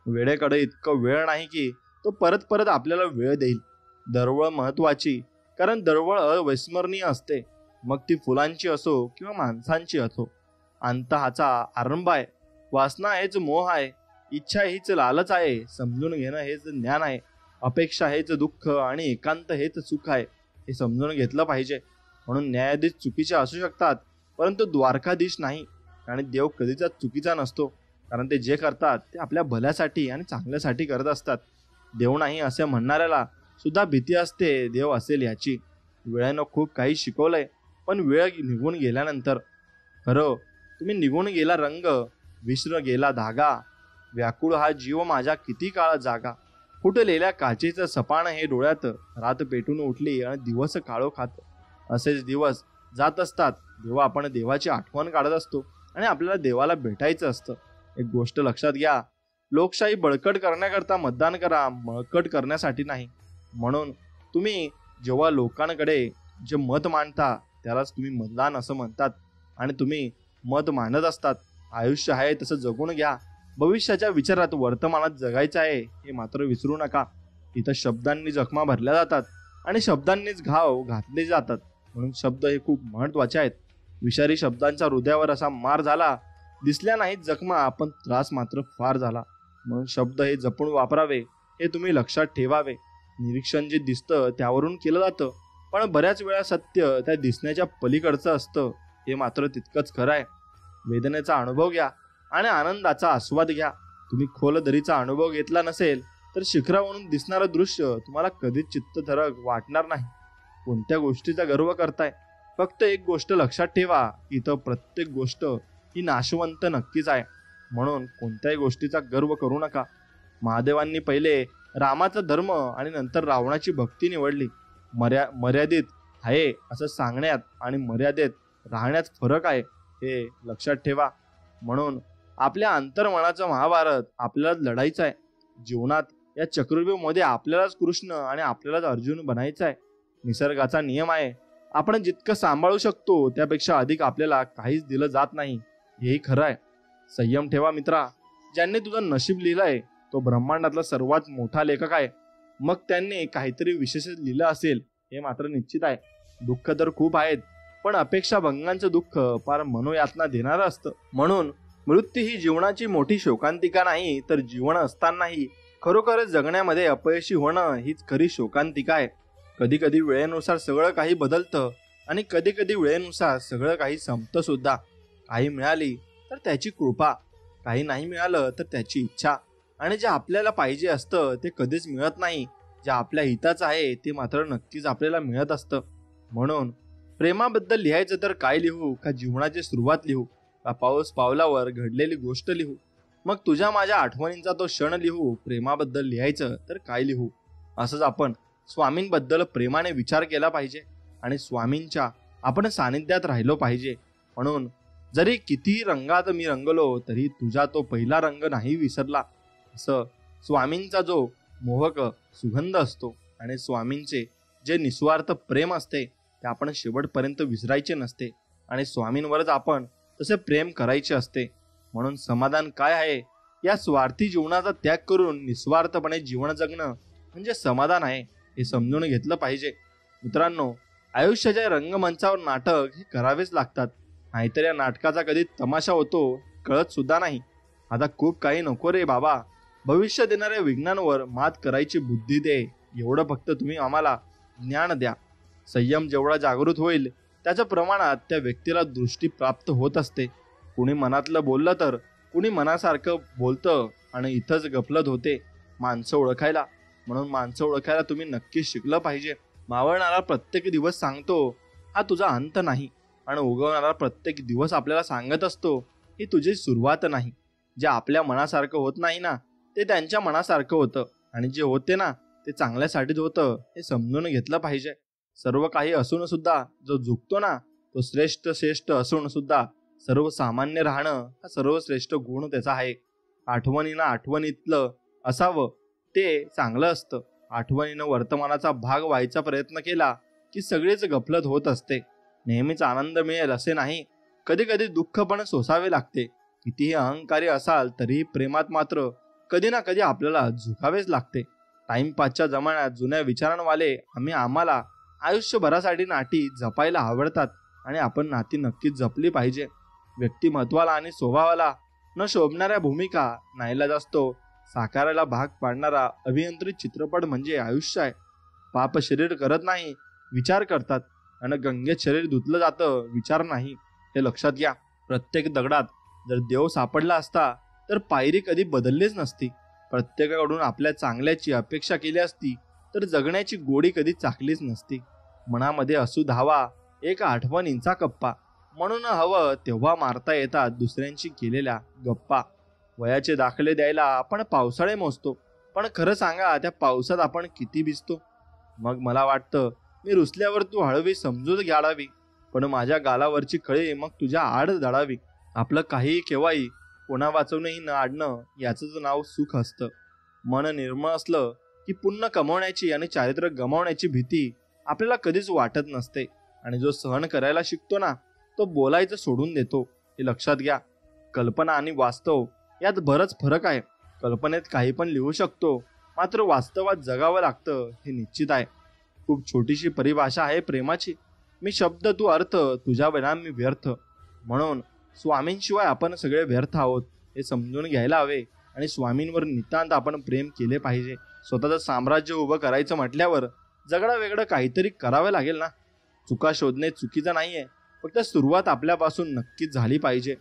वेळेकडे इतकं वेळ नाही की तो परत परत आपल्याला वेळ देईल. दरवळ महत्वाची, कारण दरवळ अविस्मरणीय असते, मग ती फुलांची असो किंवा माणसांची असो. अंत हाचा आरंभ आहे. वासना हेच मोह आहे, इच्छा हीच लालच आहे, समजून घेणं हेच ज्ञान आहे, अपेक्षा हेच दुःख आणि एकांत हेच सुख आहे, हे समजून घेतलं पाहिजे. म्हणून न्यायाधीश चुकीचे असू शकतात परंतु द्वारकाधीश नाही. आणि देव कधीच चुकीचा नसतो, कारण ते जे करतात ते आपल्या भल्यासाठी आणि चांगल्यासाठी करत असतात. देव नाही असे म्हणणाऱ्याला सुद्धा भीती असते देव असेल याची. वेळेनं खूप काही शिकवलंय, पण वेळ निघून गेल्यानंतर खरं तुम्ही निघून गेला रंग, विसर गेला धागा, व्याकुळ हा जीव माझा किती काळ जागा. फुटलेल्या काचेचं सपान हे डोळ्यात, रात पेटून उठली आणि दिवस काळो खात. असेच दिवस जात असतात जेव्हा आपण देवाची आठवण काढत असतो आणि आपल्याला देवाला भेटायचं असतं. एक गोष्ट लक्षात घ्या, लोकशाही बळकट करण्याकरता मतदान करा, बळकट करण्यासाठी नाही. म्हणून तुम्ही जेव्हा लोकांकडे जे मत मांडता त्यालाच तुम्ही मतदान असं म्हणतात. आणि तुम्ही मत मांडत असतात. आयुष्य आहे तसं जगून घ्या. भविष्याच्या विचारात वर्तमानात जगायचं आहे हे मात्र विसरू नका. इथं शब्दांनी जखमा भरल्या जातात आणि शब्दांनीच घाव घातले जातात. म्हणून शब्द हे खूप महत्वाचे आहेत. विषारी शब्दांचा हृदयावर असा मार झाला, दिसल्या नाहीत जखमा पण त्रास मात्र फार झाला. म्हणून शब्द हे जपून वापरावे हे तुम्ही लक्षात ठेवावे. निरीक्षण जे दिसतं त्यावरून केलं जातं, पण बऱ्याच वेळा सत्य त्या दिसण्याच्या पलीकडचं असतं हे मात्र तितकंच खरं आहे. वेदनेचा अनुभव घ्या आणि आनंदाचा आस्वाद घ्या. तुम्ही खोल दरीचा अनुभव घेतला नसेल तर शिखरावरून दिसणारं दृश्य तुम्हाला कधीच चित्तथरक वाटणार नाही. कोणत्या गोष्टीचा गर्व करताय? फक्त एक गोष्ट लक्षात ठेवा, इथं प्रत्येक गोष्ट ही नाशवंत नक्कीच आहे. म्हणून कोणत्याही गोष्टीचा गर्व करू नका. महादेवांनी पहिले रामाचा धर्म आणि नंतर रावणाची भक्ती निवडली. मर्यादित आहे असं सांगण्यात आणि मर्यादेत राहण्यात फरक आहे हे लक्षात ठेवा. म्हणून आपल्या अंतर्मनाचं महाभारत आपल्याला लढायचं आहे. जीवनात या चक्रव्यूहामध्ये आपल्यालाच कृष्ण आणि आपल्यालाच अर्जुन बनायचं आहे. निसर्गाचा नियम आहे, आपण जितकं सांभाळू शकतो त्यापेक्षा अधिक आपल्याला काहीच दिलं जात नाही हेही खरं आहे. संयम ठेवा मित्रा. ज्यांनी तुझं नशीब लिहिलंय तो ब्रह्मांडातला सर्वात मोठा लेखक आहे. मग त्यांनी काहीतरी विशेषच लिहिलं असेल हे मात्र निश्चित आहे. दुःख तर खूप आहेत, पण अपेक्षा भंगांचं दुःख फार मनोयातना देणारं असतं. म्हणून मृत्यू ही जीवनाची मोठी शोकांतिका नाही, तर जीवन असतानाही खरोखरच जगण्यामध्ये अपयशी होणं हीच खरी शोकांतिका आहे. कधी कधी वेळेनुसार सगळं काही बदलतं आणि कधी कधी वेळेनुसार सगळं काही संपतं सुद्धा. काही मिळाली तर त्याची कृपा, काही नाही मिळालं तर त्याची इच्छा. आणि जे आपल्याला पाहिजे असतं ते कधीच मिळत नाही. जे आपल्या हिताचं आहे ते मात्र नक्कीच आपल्याला मिळत असतं. म्हणून प्रेमाबद्दल लिहायचं तर काय लिहू? का जीवनाची सुरुवात लिहू? का पाऊस पावलावर घडलेली गोष्ट लिहू? मग तुझ्या माझ्या आठवणींचा तो क्षण लिहू? प्रेमाबद्दल लिहायचं तर काय लिहू? असंच आपण स्वामींबद्दल प्रेमाने विचार केला पाहिजे आणि स्वामींच्या आपण सानिध्यात राहिलो पाहिजे. म्हणून जरी कितीही रंगात मी रंगलो तरी तुझा तो पहिला रंग नाही विसरला. असं स्वामींचा जो मोहक सुगंध असतो आणि स्वामींचे जे निस्वार्थ प्रेम असते ते आपण शेवटपर्यंत विसरायचे नसते आणि स्वामींवरच आपण तसे प्रेम करायचे असते. म्हणून समाधान काय आहे? या स्वार्थी जीवनाचा त्याग करून निस्वार्थपणे जीवन जगणं म्हणजे समाधान आहे हे समजून घेतलं पाहिजे. मित्रांनो, आयुष्याच्या रंगमंचावर नाटक हे करावेच लागतात, नाहीतर या नाटकाचा कधी तमाशा होतो कळत सुद्धा नाही. आता खूप काही नको रे बाबा. भविष्य देणाऱ्या विघ्नांवर मात करायची बुद्धी दे, एवढं फक्त तुम्ही आम्हाला ज्ञान द्या. संयम जेवढा जागृत होईल त्याच्या प्रमाणात त्या व्यक्तीला दृष्टी प्राप्त होत असते. कुणी मनातलं बोललं तर कुणी मनासारखं बोलतं आणि इथंच गफलत होते माणसं ओळखायला. म्हणून माणसं ओळखायला तुम्ही नक्कीच शिकलं पाहिजे. मावळणारा प्रत्येक दिवस सांगतो हा तुझा अंत नाही आणि उगवणारा प्रत्येक दिवस आपल्याला सांगत असतो ही तुझी सुरुवात नाही. जे आपल्या मनासारखं होत नाही ना ते त्यांच्या मनासारखं होतं आणि जे होते ना ते चांगल्यासाठीच होतं हे समजून घेतलं पाहिजे. सर्व काही असून सुद्धा जो झुकतो ना तो श्रेष्ठ असून सुद्धा सर्वसामान्य राहणं हा सर्वश्रेष्ठ गुण त्याचा आहे. आठवणीनं आठवणीतलं असावं ते चांगलं असतं. आठवणीनं वर्तमानाचा भाग व्हायचा प्रयत्न केला की सगळीच गफलत होत असते. नेहमीच आनंद मिळेल असे नाही, कधी कधी दुःख पण सोसावे लागते. कितीही अहंकारी असाल तरीही प्रेमात मात्र कधी ना कधी आपल्याला झुकावेच लागते. टाइमपासच्या जमान्यात जुन्या विचारांवाले आम्हाला आयुष्यभरासाठी नाती जपायला आवडतात आणि आपण नाती नक्कीच जपली पाहिजे. व्यक्तिमत्वाला आणि स्वभावाला न शोभणाऱ्या भूमिका नाईलाज असतो साकारायला भाग पाडणारा अभियंत्रित चित्रपट म्हणजे आयुष्य आहे. पाप शरीर करत नाही, विचार करतात आणि गंगेत शरीर धुतलं जातं, विचार नाही. हे लक्षात घ्या. प्रत्येक दगडात जर देव सापडला असता तर पायरी कधी बदललीच नसती. प्रत्येकाकडून आपल्या चांगल्याची अपेक्षा केली असती तर जगण्याची गोडी कधी चाकलीच नसती. मनामध्ये असू धावा एक आठवणींचा कप्पा, म्हणून हवं तेव्हा मारता येतात दुसऱ्यांशी केलेल्या गप्पा. वयाचे दाखले द्यायला आपण पावसाळे मोजतो, पण खरं सांगा त्या पावसात आपण किती भिजतो. मग मला वाटतं मी रुसल्यावर तू हळवी समजूत घ्याडावी, पण माझ्या गालावरची खळी मग तुझ्या आड दडावी. आपलं काहीही केव्हाही कोणा वाचवणंही न आडणं याचंच नाव सुख असतं. मन निर्मळ असलं की की पुण्य कमवण्याची आणि चारित्र्य गमावण्याची भीती आपल्याला कधीच वाटत नसते. आणि जो सहन करायला शिकतो ना, तो बोलायचं सोडून देतो. हे लक्षात घ्या. कल्पना आणि वास्तव यात बरंच फरक आहे. कल्पनेत काही पण लिहू शकतो, मात्र वास्तवात जगावं लागतं हे निश्चित आहे. खूप छोटीशी परिभाषा आहे प्रेमाची. मी शब्द तू अर्थ, तुझ्या विना मी व्यर्थ. म्हणून स्वामींशिवाय आपण सगळे व्यर्थ आहोत हे समजून घ्यायला हवे आणि स्वामींवर नितांत आपण प्रेम केले पाहिजे. स्वतःचं साम्राज्य उभं करायचं म्हटल्यावर जगडा वेगळं काहीतरी करावं लागेल ना. चुका शोधणे चुकीचं नाहीये, फक्त सुरुवात आपल्यापासून नक्कीच झाली पाहिजे.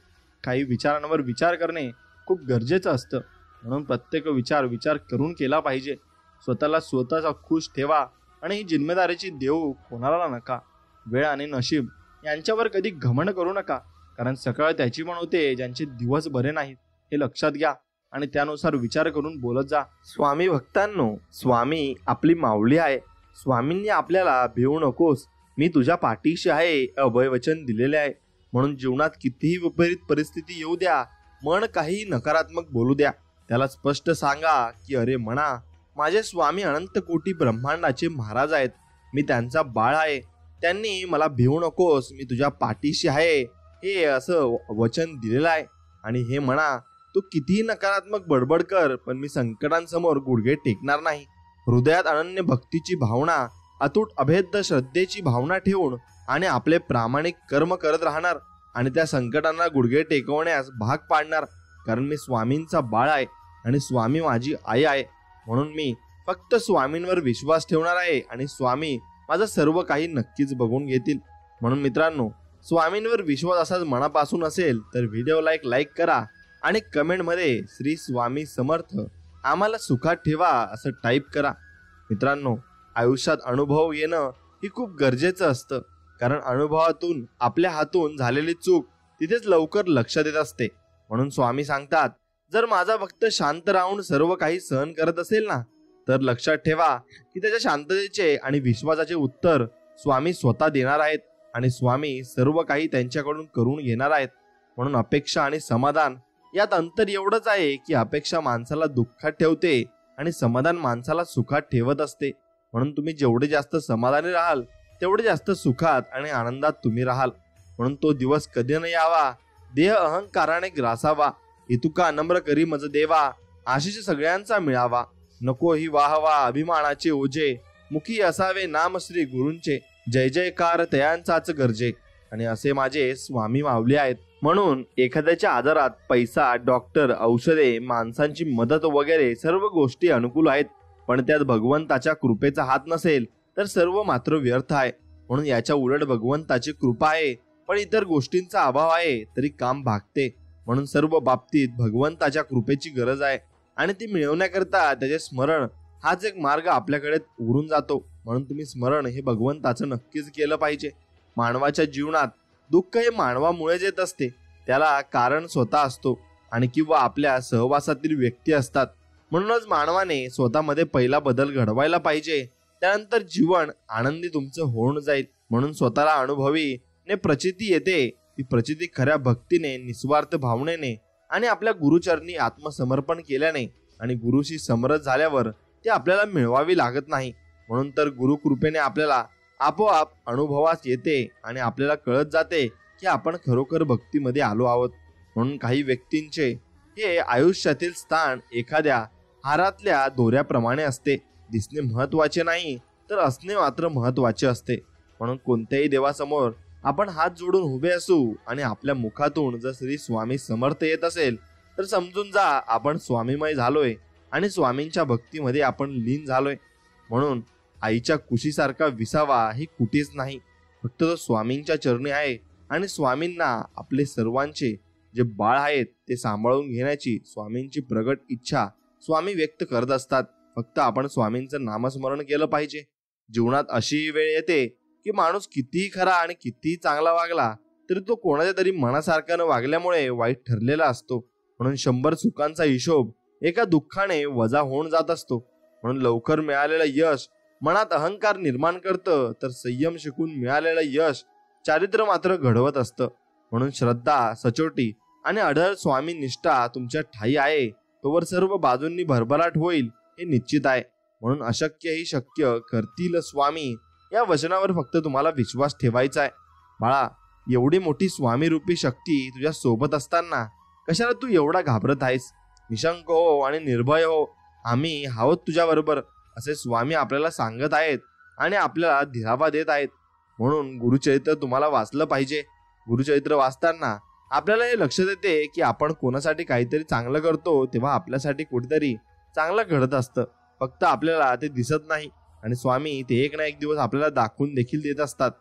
काही विचारांवर विचार करणे खूप गरजेचं असतं. म्हणून प्रत्येक विचार करून केला पाहिजे. स्वतःला स्वतःचा खुश ठेवा आणि ही जिम्मेदारीची देऊ कोणाला नका. वेळ आणि नशीब यांच्यावर कधी घमंड करू नका, कारण सकाळ त्याची पण होते ज्यांचे दिवस बरे नाहीत. हे लक्षात घ्या आणि त्यानुसार विचार करून बोलत जा. स्वामी भक्तांनो, स्वामी आपली माऊली आहे. स्वामींनी आपल्याला भिवू नकोस, मी तुझ्या पाठीशी आहे अभय वचन दिलेले आहे. म्हणून जीवनात कितीही विपरीत परिस्थिती येऊ द्या, मन काही नकारात्मक बोलू द्या, त्याला स्पष्ट सांगा की अरे म्हणा, माझे स्वामी अनंत कोटी ब्रह्मांडाचे महाराज आहेत, मी त्यांचा बाळ आहे. त्यांनी मला भिवू नकोस, मी तुझ्या पाठीशी आहे हे असं वचन दिलेलं आहे. आणि हे म्हणा, तू कितीही नकारात्मक बडबड कर, पण मी संकटांसमोर गुडघे टेकणार नाही. हृदयात अनन्य भक्तीची भावना, अतूट अभेद्य श्रद्धेची भावना ठेवून आणि आपले प्रामाणिक कर्म करत राहणार आणि त्या संकटांना गुडघे टेकवण्यास भाग पाडणार. कारण मी स्वामींचा बाळ आहे आणि स्वामी माझी आई आहे. म्हणून मी फक्त स्वामींवर विश्वास ठेवणार आहे आणि स्वामी माझं सर्व काही नक्कीच बघून घेतील. म्हणून मित्रांनो, स्वामींवर विश्वास असाच मनापासून असेल तर व्हिडिओला एक लाईक करा आणि कमेंटमध्ये श्री स्वामी समर्थ आम्हाला सुखात ठेवा असं टाईप करा. मित्रांनो, आयुष्यात अनुभव येणं ही खूप गरजेचं असतं, कारण अनुभवातून आपल्या हातून झालेली चूक तिथेच लवकर लक्षात येत असते. म्हणून स्वामी सांगतात, जर माझा भक्त शांत राहून सर्व काही सहन करत असेल ना, तर लक्षात ठेवा की त्याच्या शांततेचे आणि विश्वासाचे उत्तर स्वामी स्वतः देणार आहेत आणि स्वामी सर्व काही त्यांच्याकडून करून घेणार आहेत. म्हणून अपेक्षा आणि समाधान यात अंतर एवढंच आहे की अपेक्षा माणसाला दुःखात ठेवते आणि समाधान माणसाला सुखात ठेवत असते. म्हणून तुम्ही जेवढे जास्त समाधानी राहाल तेवढे जास्त सुखात आणि आनंदात तुम्ही राहाल. म्हणून तो दिवस कधी न यावा, देह अहंकाराने ग्रासावा, इतुका नम्र करी मज देवा, आशिष सगळ्यांचा मिळावा. नको ही वाहवा अभिमानाचे ओझे, मुखी असावे नाम श्री गुरूंचे, जय जयकार तयांचाच गरजे. आणि असे माझे स्वामी माऊली आहेत. म्हणून एखाद्याच्या आजारात पैसा, डॉक्टर, औषधे, माणसांची मदत वगैरे सर्व गोष्टी अनुकूल आहेत, पण त्यात भगवंताच्या कृपेचा हात नसेल तर सर्व मात्र व्यर्थ आहे. म्हणून याच्या उलट भगवंताची कृपा आहे पण इतर गोष्टींचा अभाव आहे तरी काम भागते. म्हणून सर्व बाबतीत भगवंताच्या कृपेची गरज आहे आणि ती मिळवण्याकरता त्याचे स्मरण हाच एक मार्ग आपल्याकडे उरून जातो. म्हणून तुम्ही स्मरण हे भगवंताचं नक्कीच केलं पाहिजे. मानवाच्या जीवनात दुःख हे मानवामुळेच येत असते, त्याला कारण स्वतः असतो आणि किंवा आपल्या सहवासातील व्यक्ती असतात. म्हणूनच मानवाने स्वतःमध्ये पहिला बदल घडवायला पाहिजे, त्यानंतर जीवन आनंदी तुमचं होऊन जाईल. म्हणून स्वतःला अनुभवी ने प्रचिती येते, ती प्रचिती खऱ्या भक्तीने, निस्वार्थ भावनेने आणि आपल्या गुरुचरणी आत्मसमर्पण केल्याने आणि गुरुशी समरस झाल्यावर ती आपल्याला मिळवावी लागत नाही. म्हणून तर गुरुकृपेने आपल्याला आपोआप अनुभवास येते आणि आपल्याला कळत जाते की आपण खरोखर भक्तीमध्ये आलो आहोत. म्हणून काही व्यक्तींचे हे आयुष्यातील स्थान एखाद्या हारातल्या दोऱ्याप्रमाणे असते. दिसणे महत्वाचे नाही तर असणे मात्र महत्वाचे असते. म्हणून कोणत्याही देवासमोर आपण हात जोडून उभे असू आणि आपल्या मुखातून जर श्री स्वामी समर्थ येत असेल तर समजून जा आपण स्वामीमय झालोय आणि स्वामींच्या भक्तीमध्ये आपण लीन झालोय. म्हणून आईच्या कुशीसारखा विसावा ही कुठेच नाही, फक्त तो स्वामींच्या चरणी आहे आणि स्वामींना आपले सर्वांचे जे बाळ आहेत ते सांभाळून घेण्याची स्वामींची प्रगट इच्छा स्वामी व्यक्त करत असतात. फक्त आपण स्वामींचं नामस्मरण केलं पाहिजे. जीवनात अशी वेळ येते की माणूस कितीही खरा आणि कितीही चांगला वागला तरी तो कोणाच्या तरी मनासारखा न वागल्यामुळे वाईट ठरलेला असतो. म्हणून 100 सुखांचा हिशोब एका दुःखाने वजा होऊन जात असतो. म्हणून लवकर मिळालेलं यश मनात अहंकार निर्माण करतं, तर संयम शिकून मिळालेलं यश चारित्र्य मात्र घडवत असतं. म्हणून श्रद्धा, सचोटी आणि अढळ स्वामी निष्ठा तुमच्या ठाई आहे तोवर सर्व बाजूंनी भरभराट होईल हे निश्चित आहे. म्हणून अशक्यही शक्य करतील स्वामी या वचनावर फक्त तुम्हाला विश्वास ठेवायचा आहे. बाळा, एवढी मोठी स्वामी रूपी शक्ती तुझ्या सोबत असताना कशाला तू एवढा घाबरत आहेस? निशंक हो आणि निर्भय हो, आम्ही आहोत तुझ्या बरोबर, असे स्वामी आपल्याला सांगत आहेत आणि आपल्याला दिलावा देत आहेत. म्हणून गुरुचरित्र तुम्हाला वाचलं पाहिजे. गुरुचरित्र वाचताना आपल्याला हे लक्षात येते की आपण कोणासाठी काहीतरी चांगलं करतो तेव्हा आपल्यासाठी कुठेतरी चांगलं घडत असतं, फक्त आपल्याला ते दिसत नाही. आणि स्वामी ते एक ना एक दिवस आपल्याला दाखवून देखील देत असतात.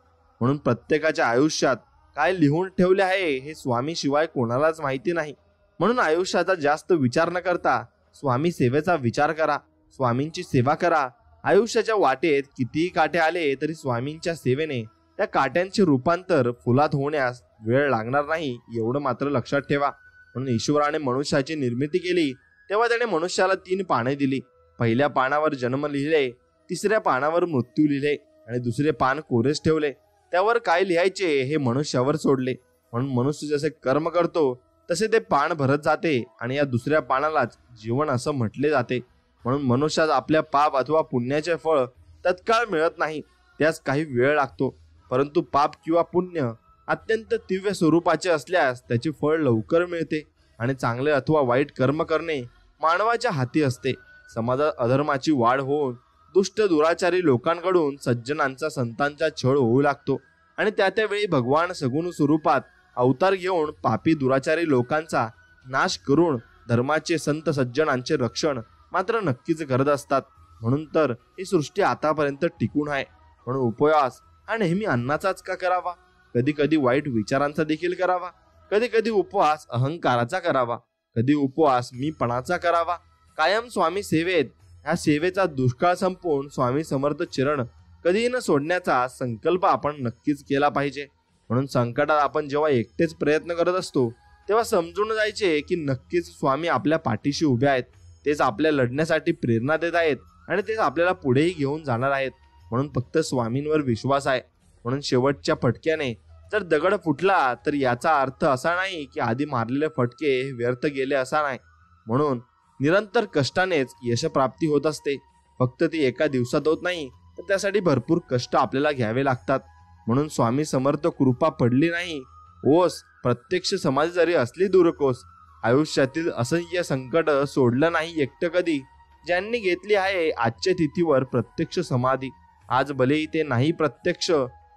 म्हणून प्रत्येकाच्या आयुष्यात काय लिहून ठेवले आहे हे स्वामी शिवाय कोणालाच माहिती नाही. म्हणून आयुष्याचा जास्त विचार न करता स्वामी सेवेचा विचार करा, स्वामींची सेवा करा. आयुष्याच्या वाटेत कितीही काटे आले तरी स्वामींच्या सेवेने त्या काट्यांचे रूपांतर फुलात होण्यास वेळ लागणार नाही, एवढं मात्र लक्षात ठेवा. म्हणून ईश्वराने मनुष्याची निर्मिती केली तेव्हा त्याने मनुष्याला 3 पाने दिली. पहिल्या पानावर जन्म लिहिले, तिसऱ्या पानावर मृत्यू लिहिले आणि दुसरे पान कोरेच ठेवले. त्यावर काय लिहायचे हे मनुष्यावर सोडले. म्हणून मनुष्य जसे कर्म करतो तसे ते पान भरत जाते आणि या दुसऱ्या पानालाच जीवन असं म्हटले जाते. म्हणून मनुष्यात आपल्या पाप अथवा पुण्याचे फळ तत्काळ मिळत नाही, त्यास काही वेळ लागतो. परंतु पाप किंवा पुण्य अत्यंत तीव्र स्वरूपाचे असल्यास त्याचे फळ लवकर मिळते. आणि चांगले अथवा वाईट कर्म करणे मानवाच्या हाती असते. समाजात अधर्माची वाढ होऊन दुष्ट दुराचारी लोकांकडून सज्जनांचा संतांचा छळ होऊ लागतो आणि त्यावेळी भगवान सगुण स्वरूपात अवतार घेऊन पापी दुराचारी लोकांचा नाश करून धर्माचे संत सज्जनांचे रक्षण मात्र नक्कीच करत असतात. म्हणून तर ही सृष्टी आतापर्यंत टिकून आहे. म्हणून उपवास हा नेहमी अन्नाचाच का करावा? कधी कधी वाईट विचारांचा देखील करावा. कधी कधी उपवास अहंकाराचा करावा. कधी उपवास मीपणाचा करावा. कायम स्वामी सेवेत ह्या सेवेचा दुष्काळ संपवून स्वामी समर्थ चरण कधीही न सोडण्याचा संकल्प आपण नक्कीच केला पाहिजे. म्हणून संकटात आपण जेव्हा एकटेच प्रयत्न करत असतो तेव्हा समजून जायचे की नक्कीच स्वामी आपल्या पाठीशी उभे आहेत. तेच आपल्या लढण्यासाठी प्रेरणा देत आहेत आणि तेच आपल्याला पुढेही घेऊन जाणार आहेत. म्हणून फक्त स्वामींवर विश्वास आहे. म्हणून शेवटच्या फटक्याने जर दगड फुटला तर याचा अर्थ असा नाही की आधी मारलेले फटके व्यर्थ गेले असा नाही. म्हणून निरंतर कष्टानेच यशप्राप्ती होत असते. फक्त ती एका दिवसात होत नाही, तर त्यासाठी भरपूर कष्ट आपल्याला घ्यावे लागतात. म्हणून स्वामी समर्थ कृपा पडली नाही ओस, प्रत्यक्ष समाधी जरी असली दूरकोस. आयुष्यातील असह्य संकट सोडलं नाही एकटं कधी, ज्यांनी घेतली आहे आजच्या तिथीवर प्रत्यक्ष समाधी. आज भलेही ते नाही प्रत्यक्ष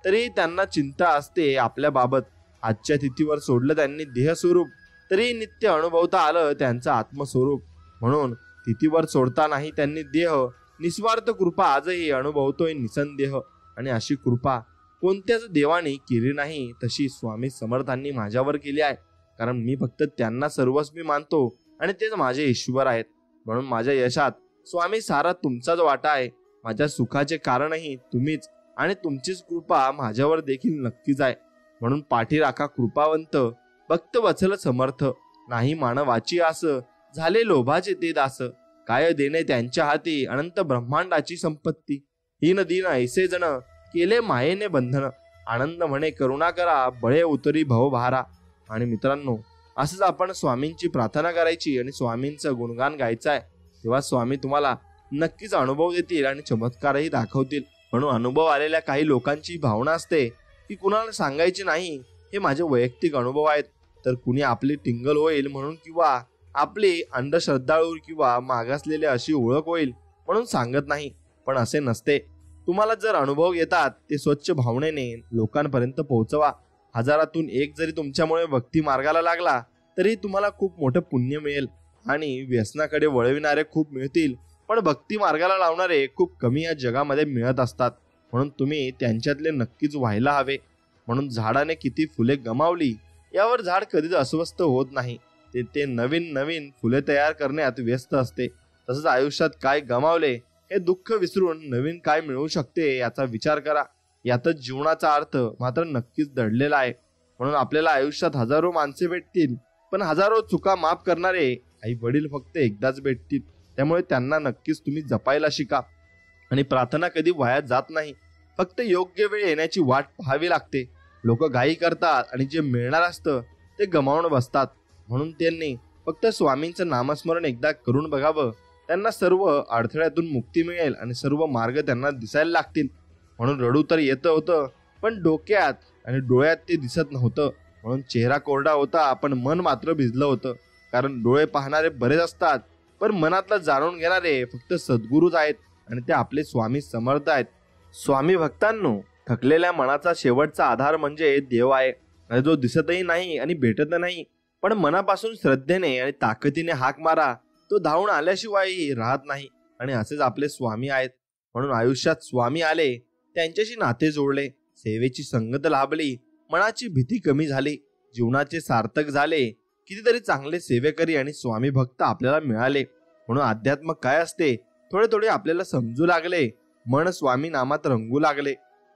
तरी त्यांना चिंता असते आपल्या बाबत. आजच्या तिथीवर सोडलं त्यांनी देह स्वरूप तरी नित्य अनुभवता आलं त्यांचं आत्मस्वरूप. म्हणून तिथीवर सोडतानाही त्यांनी देह निस्वार्थ कृपा आजही अनुभवतोय निसंदेह. आणि अशी कृपा कोणत्याच देवाने केली नाही तशी स्वामी समर्थांनी माझ्यावर केली आहे. कारण मी फक्त त्यांना सर्वस्वी मानतो आणि तेच माझे ईश्वर आहेत. म्हणून माझ्या यशात स्वामी सारा तुमचाच वाटा आहे. माझ्या सुखाचे कारणही तुम्हीच आणि तुमचीच कृपा माझ्यावर देखील नक्कीच आहे. म्हणून पाठी राखा कृपावंत, भक्त वत्सल समर्थ. नाही मानवाची आस, झाले लोभाचे ते दास. काय देणे त्यांच्या हाती, अनंत ब्रह्मांडाची संपत्ती. हीन दीन ऐसे जण, केले मायेने बंधन. आनंद म्हणे करुणा करा, बळे उतरी भवभारा. आणि मित्रांनो, असंच आपण स्वामींची प्रार्थना करायची आणि स्वामींचं गुणगान गायचं आहे. तेव्हा स्वामी तुम्हाला नक्कीच अनुभव देतील आणि चमत्कारही दाखवतील. म्हणून अनुभव आलेल्या काही लोकांची भावना असते की कुणाला सांगायची नाही, हे माझे वैयक्तिक अनुभव आहेत. तर कुणी आपली टिंगल होईल म्हणून किंवा आपली अंधश्रद्धाळू किंवा मागासलेले अशी ओळख होईल म्हणून सांगत नाही. पण असे नसते. तुम्हाला जर अनुभव येतात ते स्वच्छ भावनेने लोकांपर्यंत पोहोचवा. हजारातून एक जरी तुमच्यामुळे भक्ती मार्गाला लागला तरी तुम्हाला खूप मोठं पुण्य मिळेल. आणि व्यसनाकडे वळविणारे खूप मिळतील, पण भक्ती मार्गाला लावणारे खूप कमी या जगामध्ये मिळत असतात. म्हणून तुम्ही त्यांच्यातले नक्कीच व्हायला हवे. म्हणून झाडाने किती फुले गमावली यावर झाड कधीच अस्वस्थ होत नाही. ते नवीन नवीन फुले तयार करण्यात व्यस्त असते. तसंच आयुष्यात काय गमावले हे दुःख विसरून नवीन काय मिळू शकते याचा विचार करा. यातच जीवनाचा अर्थ मात्र नक्कीच दडलेला आहे. म्हणून आपल्याला आयुष्यात हजारो माणसे भेटतील, पण हजारो चुका माफ करणारे आई वडील फक्त एकदाच भेटतील. त्यामुळे त्यांना नक्कीच तुम्ही जपायला शिका. आणि प्रार्थना कधी वाया जात नाही, फक्त योग्य वेळ येण्याची वाट पाहावी लागते. लोक घाई करतात आणि जे मिळणार असतं ते गमावून बसतात. म्हणून त्यांनी फक्त स्वामींचं नामस्मरण एकदा करून बघावं, त्यांना सर्व अडथळ्यातून मुक्ती मिळेल आणि सर्व मार्ग त्यांना दिसायला लागतील. म्हणून रडू तर येतं होतं, पण डोक्यात आणि डोळ्यात ते दिसत नव्हतं. म्हणून चेहरा कोरडा होता, पण मन मात्र भिजलं होतं. कारण डोळे पाहणारे बरेच असतात, पण मनातलं जाणून घेणारे फक्त सद्गुरूच आहेत आणि ते आपले स्वामी समर्थ आहेत. स्वामी भक्तांनो, थकलेल्या मनाचा शेवटचा आधार म्हणजे देव आहे, आणि जो दिसतही नाही आणि भेटत नाही. पण मनापासून श्रद्धेने आणि ताकदीने हाक मारा, तो धावून आल्याशिवायही राहत नाही. आणि असेच आपले स्वामी आहेत. म्हणून आयुष्यात स्वामी आले, त्यांच्याशी नाते जोडले, सेवेची संगत लाभली, मनाची भीती कमी झाली, जीवनाचे सार्थक झाले. कितीतरी चांगले सेवेकरी आणि स्वामी भक्त आपल्याला मिळाले. म्हणून अध्यात्म काय असते थोडे थोडे आपल्याला समजू लागले. मन स्वामी नामात रंगू लागले.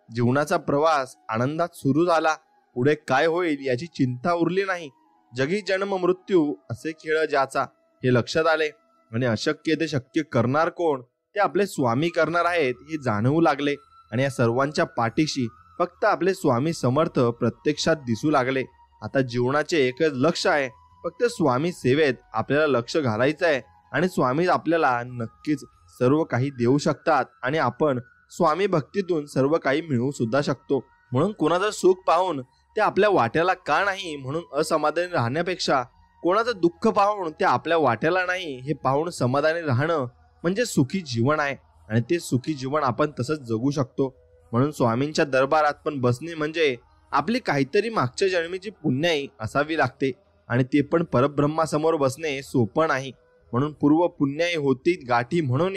जीवनाचा प्रवास आनंदात सुरू झाला. पुढे काय होईल याची चिंता उरली नाही. जगी जन्म मृत्यू असे खेळ ज्याचा, हे लक्षात आले. आणि अशक्य ते शक्य करणार कोण, ते आपले स्वामी करणार आहेत हे जाणवू लागले. आणि या सर्वांच्या पाठीशी फक्त आपले स्वामी समर्थ प्रत्यक्षात दिसू लागले. आता जीवनाचे एकच लक्ष आहे, फक्त स्वामी सेवेत आपल्याला लक्ष घालायचं आहे. आणि स्वामी आपल्याला नक्कीच सर्व काही देऊ शकतात आणि आपण स्वामी भक्तीतून सर्व काही मिळवू सुद्धा शकतो. म्हणून कोणाचं सुख पाहून ते आपल्या वाट्याला का नाही म्हणून असमाधानी राहण्यापेक्षा, कोणाचं दुःख पाहून ते आपल्या वाट्याला नाही हे पाहून समाधानी राहणं म्हणजे सुखी जीवन आहे. आणि ते सुखी जीवन आपण तसंच जगू शकतो. म्हणून स्वामींच्या दरबारात पण बसणे म्हणजे आपली काहीतरी मागच्या जन्मीची पुण्याई असावी लागते. आणि ते पण परब्रह्मासमोर बसणे सोपं नाही. म्हणून पूर्व पुण्याई होती गाठी म्हणून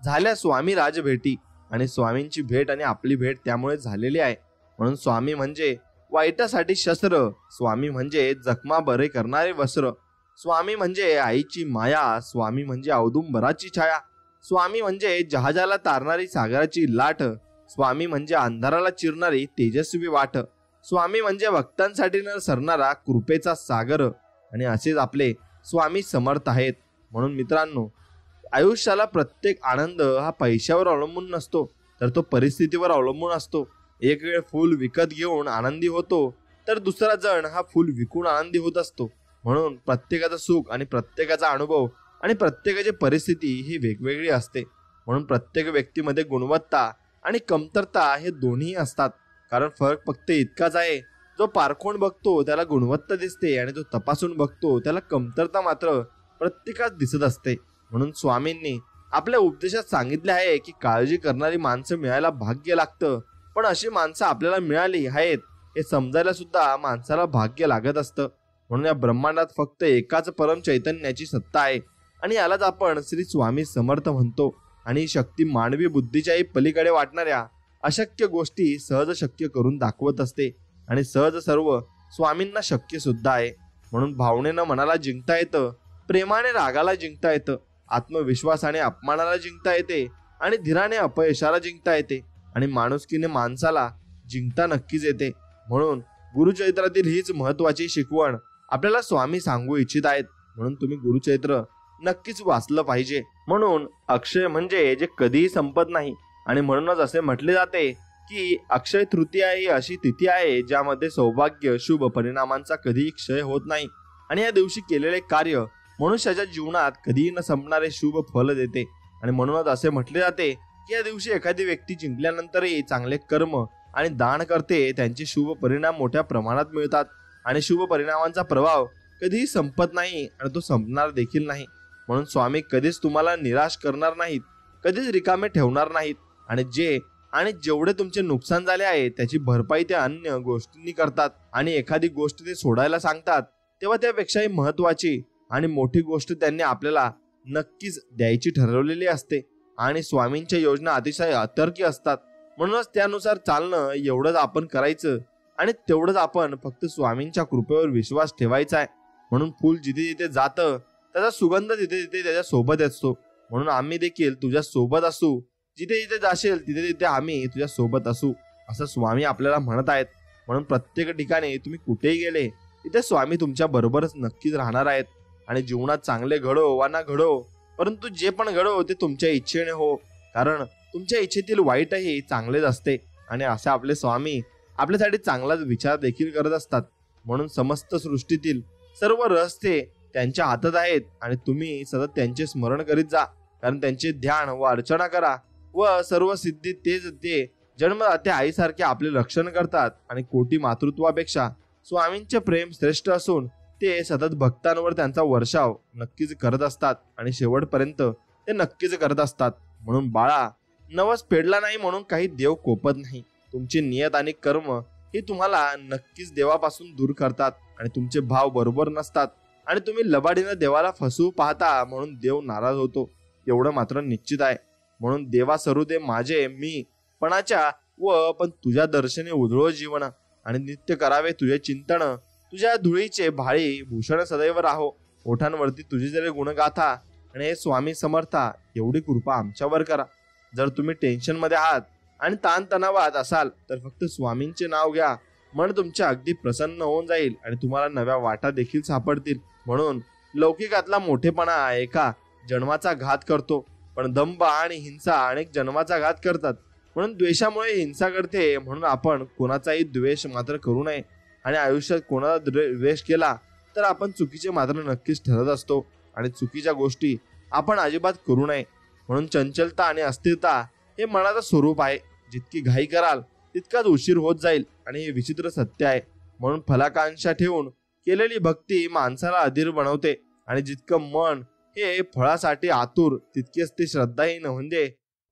झाल्या स्वामी राजभेटी. आणि स्वामींची भेट आणि आपली भेट त्यामुळे झालेली आहे. म्हणून स्वामी म्हणजे वाईटासाठी शस्त्र, स्वामी म्हणजे जखमा बरे करणारे वस्त्र, स्वामी म्हणजे आईची माया, स्वामी म्हणजे औदुंबराची छाया, स्वामी म्हणजे जहाजाला तारणारी सागराची लाट, स्वामी म्हणजे अंधाराला चिरणारी तेजस्वी वाट, स्वामी म्हणजे भक्तांसाठी न सरणारा कृपेचा सागर. आणि असेच आपले स्वामी समर्थ आहेत. म्हणून मित्रांनो, आयुष्याला प्रत्येक आनंद हा पैशावर अवलंबून नसतो, तर तो परिस्थितीवर अवलंबून असतो. एक वेळ फूल विकत घेऊन आनंदी होतो, तर दुसरा जण हा फूल विकून आनंदी होत असतो. म्हणून प्रत्येकाचं सुख आणि प्रत्येकाचा अनुभव आणि प्रत्येकाची परिस्थिती ही वेगवेगळी असते. म्हणून प्रत्येक व्यक्तीमध्ये गुणवत्ता आणि कमतरता हे दोन्ही असतात. कारण फरक फक्त इतकाच आहे, जो पारखून बघतो त्याला गुणवत्ता दिसते आणि जो तपासून बघतो त्याला कमतरता मात्र प्रत्येकात दिसत असते. म्हणून स्वामींनी आपल्या उपदेशात सांगितले आहे की काळजी करणारी माणसं मिळायला भाग्य लागतं, पण अशी माणसं आपल्याला मिळाली आहेत हे समजायला सुद्धा माणसाला भाग्य लागत असतं. म्हणून या ब्रह्मांडात फक्त एकाच परम चैतन्याची सत्ता आहे आणि यालाच आपण श्री स्वामी समर्थ म्हणतो. आणि ही शक्ती मानवी बुद्धीच्याही पलीकडे वाटणाऱ्या अशक्य गोष्टी सहज शक्य करून दाखवत असते. आणि सहज सर्व स्वामींना शक्य सुद्धा आहे. म्हणून भावनेनं मनाला जिंकता येतं, प्रेमाने रागाला जिंकता येतं, आत्मविश्वासाने अपमानाला जिंकता येते आणि धीराने अपयशाला जिंकता येते आणि माणुसकीने माणसाला जिंकता नक्कीच येते. म्हणून गुरुचरित्रातील हीच महत्वाची शिकवण आपल्याला स्वामी सांगू इच्छित आहेत. म्हणून तुम्ही गुरुचरित्र नक्कीच वाचलं पाहिजे. म्हणून अक्षय म्हणजे जे कधीही संपत नाही. आणि म्हणूनच असे म्हटले जाते की अक्षय तृतीया ही अशी तिथी आहे ज्यामध्ये सौभाग्य शुभ परिणामांचा कधीही क्षय होत नाही. आणि या दिवशी केलेले कार्य मनुष्याच्या जीवनात कधीही न संपणारे शुभ फल देते. आणि म्हणूनच असे म्हटले जाते की या दिवशी एखादी व्यक्ती जिंकल्यानंतरही चांगले कर्म आणि दान करते, त्यांचे शुभ परिणाम मोठ्या प्रमाणात मिळतात. आणि शुभ परिणामांचा प्रभाव कधीही संपत नाही आणि तो संपणार देखील नाही. म्हणून स्वामी कधीच तुम्हाला निराश करणार नाहीत, कधीच रिकामे ठेवणार नाहीत. आणि जेवढे तुमचे नुकसान झाले आहे त्याची भरपाई ते अन्य गोष्टींनी करतात. आणि एखादी गोष्ट ते सोडायला सांगतात तेव्हा त्यापेक्षाही महत्वाची आणि मोठी गोष्ट त्यांनी आपल्याला नक्कीच द्यायची ठरवलेली असते. आणि स्वामींच्या योजना अतिशय अतर्की असतात. म्हणूनच त्यानुसार चालणं एवढंच आपण करायचं आणि तेवढंच आपण फक्त स्वामींच्या कृपेवर विश्वास ठेवायचा आहे. म्हणून फूल जिथे जिथे जातं त्याचा सुगंध तिथे तिथे त्याच्या सोबत असतो. म्हणून आम्ही देखील तुझ्या सोबत असू, जिथे जिथे जाशील तिथे तिथे आम्ही तुझ्या सोबत असू, असं स्वामी आपल्याला म्हणत आहेत. म्हणून प्रत्येक ठिकाणी तुम्ही कुठेही गेले तिथे स्वामी तुमच्या बरोबरच नक्कीच राहणार आहेत. आणि जीवनात चांगले घडो वा ना घडो, परंतु जे पण घडो ते तुमच्या इच्छेने हो, कारण तुमच्या इच्छेतील वाईटही चांगलेच असते. आणि असे आपले स्वामी आपल्यासाठी चांगलाच विचार देखील करत असतात. म्हणून समस्त सृष्टीतील सर्व रहस्य त्यांच्या हातात आहेत आणि तुम्ही सतत त्यांचे स्मरण करीत जा. कारण त्यांचे ध्यान व अर्चना करा व सर्व सिद्धी तेच ते जन्मदाते आईसारखे आपले रक्षण करतात. आणि कोटी मातृत्वापेक्षा स्वामींचे प्रेम श्रेष्ठ असून ते सतत भक्तांवर त्यांचा वर्षाव नक्कीच करत असतात आणि शेवटपर्यंत ते नक्कीच करत असतात. म्हणून बाळा, नवस फेडला नाही म्हणून काही देव कोपत नाही. तुमची नियत आणि कर्म हे तुम्हाला नक्कीच देवापासून दूर करतात आणि तुमचे भाव बरोबर नसतात आणि तुम्ही लबाडीनं देवाला फसवू पाहता म्हणून देव नाराज होतो, एवढं मात्र निश्चित आहे. म्हणून देवा सरू दे माझे मी पणाच्या व पण तुझ्या दर्शने उधळो जीवन आणि नित्य करावे तुझे चिंतन. तुझ्या धुळीचे भाळी भूषण सदैव राहो. ओठांवरती तुझी जरी गुणगाथा आणि हे स्वामी समर्था एवढी कृपा आमच्यावर करा. जर तुम्ही टेन्शन मध्ये आहात आणि ताणतणावात असाल तर फक्त स्वामींचे नाव घ्या. मन तुमच्या अगदी प्रसन्न होऊन जाईल आणि तुम्हाला नव्या वाटा देखील सापडतील. म्हणून लौकिकातला मोठेपणा एका जन्माचा घात करतो, पण दंभ आणि हिंसा अनेक जन्माचा घात करतात. म्हणून द्वेषामुळे हिंसा करते. म्हणून आपण कोणाचाही द्वेष मात्र करू नये आणि आयुष्यात कोणाला द्वेष केला तर आपण चुकीचे मात्र नक्कीच ठरत असतो आणि चुकीच्या गोष्टी आपण अजिबात करू नये. म्हणून चंचलता आणि अस्थिरता हे मनाचं स्वरूप आहे. जितकी घाई कराल तितकाच उशीर होत जाईल आणि हे विचित्र सत्य आहे. म्हणून फलाकांक्षा ठेवून केलेली भक्ती माणसाला अधीर बनवते आणि जितकं मन हे फळासाठी आतुर तितकेच ते श्रद्धाहीन म्हणजे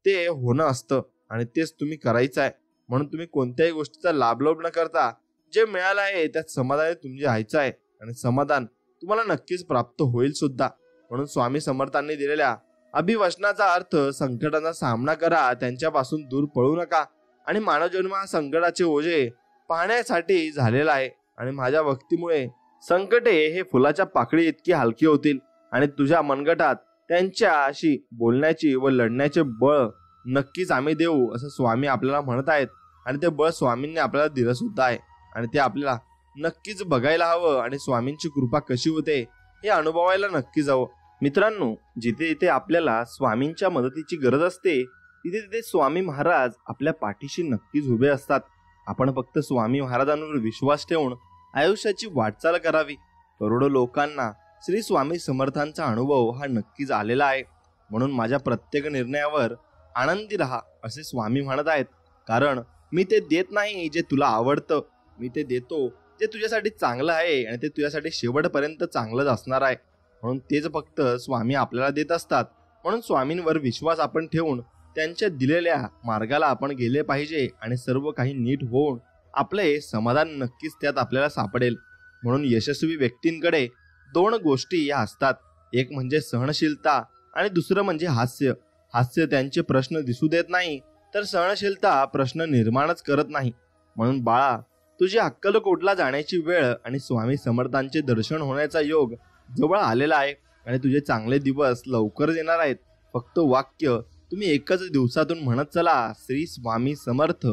ते होणं असतं आणि तेच तुम्ही करायचं आहे. म्हणून तुम्ही कोणत्याही गोष्टीचा लाभलोभ न करता जे मिळालं आहे त्यात समाधान तुमचे व्हायचं आहे आणि समाधान तुम्हाला नक्कीच प्राप्त होईल सुद्धा. म्हणून स्वामी समर्थांनी दिलेल्या अभिवचनाचा अर्थ संकटांचा सामना करा, त्यांच्यापासून दूर पळू नका आणि मानवजन्म हा संकटाचे ओझे पाहण्यासाठी झालेला आहे आणि माझ्या भक्तीमुळे संकटे हे फुलाच्या पाकळी इतकी हलकी होतील आणि तुझ्या मनगटात त्यांच्याशी बोलण्याची व लढण्याचे बळ नक्कीच आम्ही देऊ असं स्वामी आपल्याला म्हणत आहेत. आणि ते बळ स्वामींनी आपल्याला दिलं सुद्धा आहे आणि ते आपल्याला नक्कीच बघायला हवं आणि स्वामींची कृपा कशी होते हे अनुभवायला नक्की जावं. मित्रांनो, जिथे जिथे आपल्याला स्वामींच्या मदतीची गरज असते तिथे तिथे स्वामी महाराज आपल्या पाठीशी नक्कीच उभे असतात. आपण फक्त स्वामी महाराजांवर विश्वास ठेवून आयुष्याची वाटचाल करावी. करोडो लोकांना श्री स्वामी समर्थांचा अनुभव हा नक्कीच आलेला आहे. म्हणून माझ्या प्रत्येक निर्णयावर आनंदी राहा असे स्वामी म्हणत आहेत. कारण मी ते देत नाही जे तुला आवडतं, मी ते देतो जे तुझ्यासाठी चांगलं आहे आणि ते तुझ्यासाठी शेवटपर्यंत चांगलंच असणार आहे. म्हणून तेच फक्त स्वामी आपल्याला देत असतात. म्हणून स्वामींवर विश्वास आपण ठेवून त्यांच्या दिलेल्या मार्गाला आपण गेले पाहिजे आणि सर्व काही नीट होऊन आपले समाधान नक्कीच त्यात आपल्याला सापडेल. म्हणून यशस्वी व्यक्तींकडे दोन गोष्टी या असतात, एक म्हणजे सहनशीलता आणि दुसरं म्हणजे हास्य. हास्य त्यांचे प्रश्न दिसू देत नाही तर सहनशीलता प्रश्न निर्माणच करत नाही. म्हणून बाळा, तुझी अक्कलकोटला जाण्याची वेळ आणि स्वामी समर्थांचे दर्शन होण्याचा योग जवळ आलेला आहे आणि तुझे चांगले दिवस लवकरच येणार आहेत. फक्त वाक्य तुम्ही एकच दिवसातून म्हणत चला, श्री स्वामी समर्थ,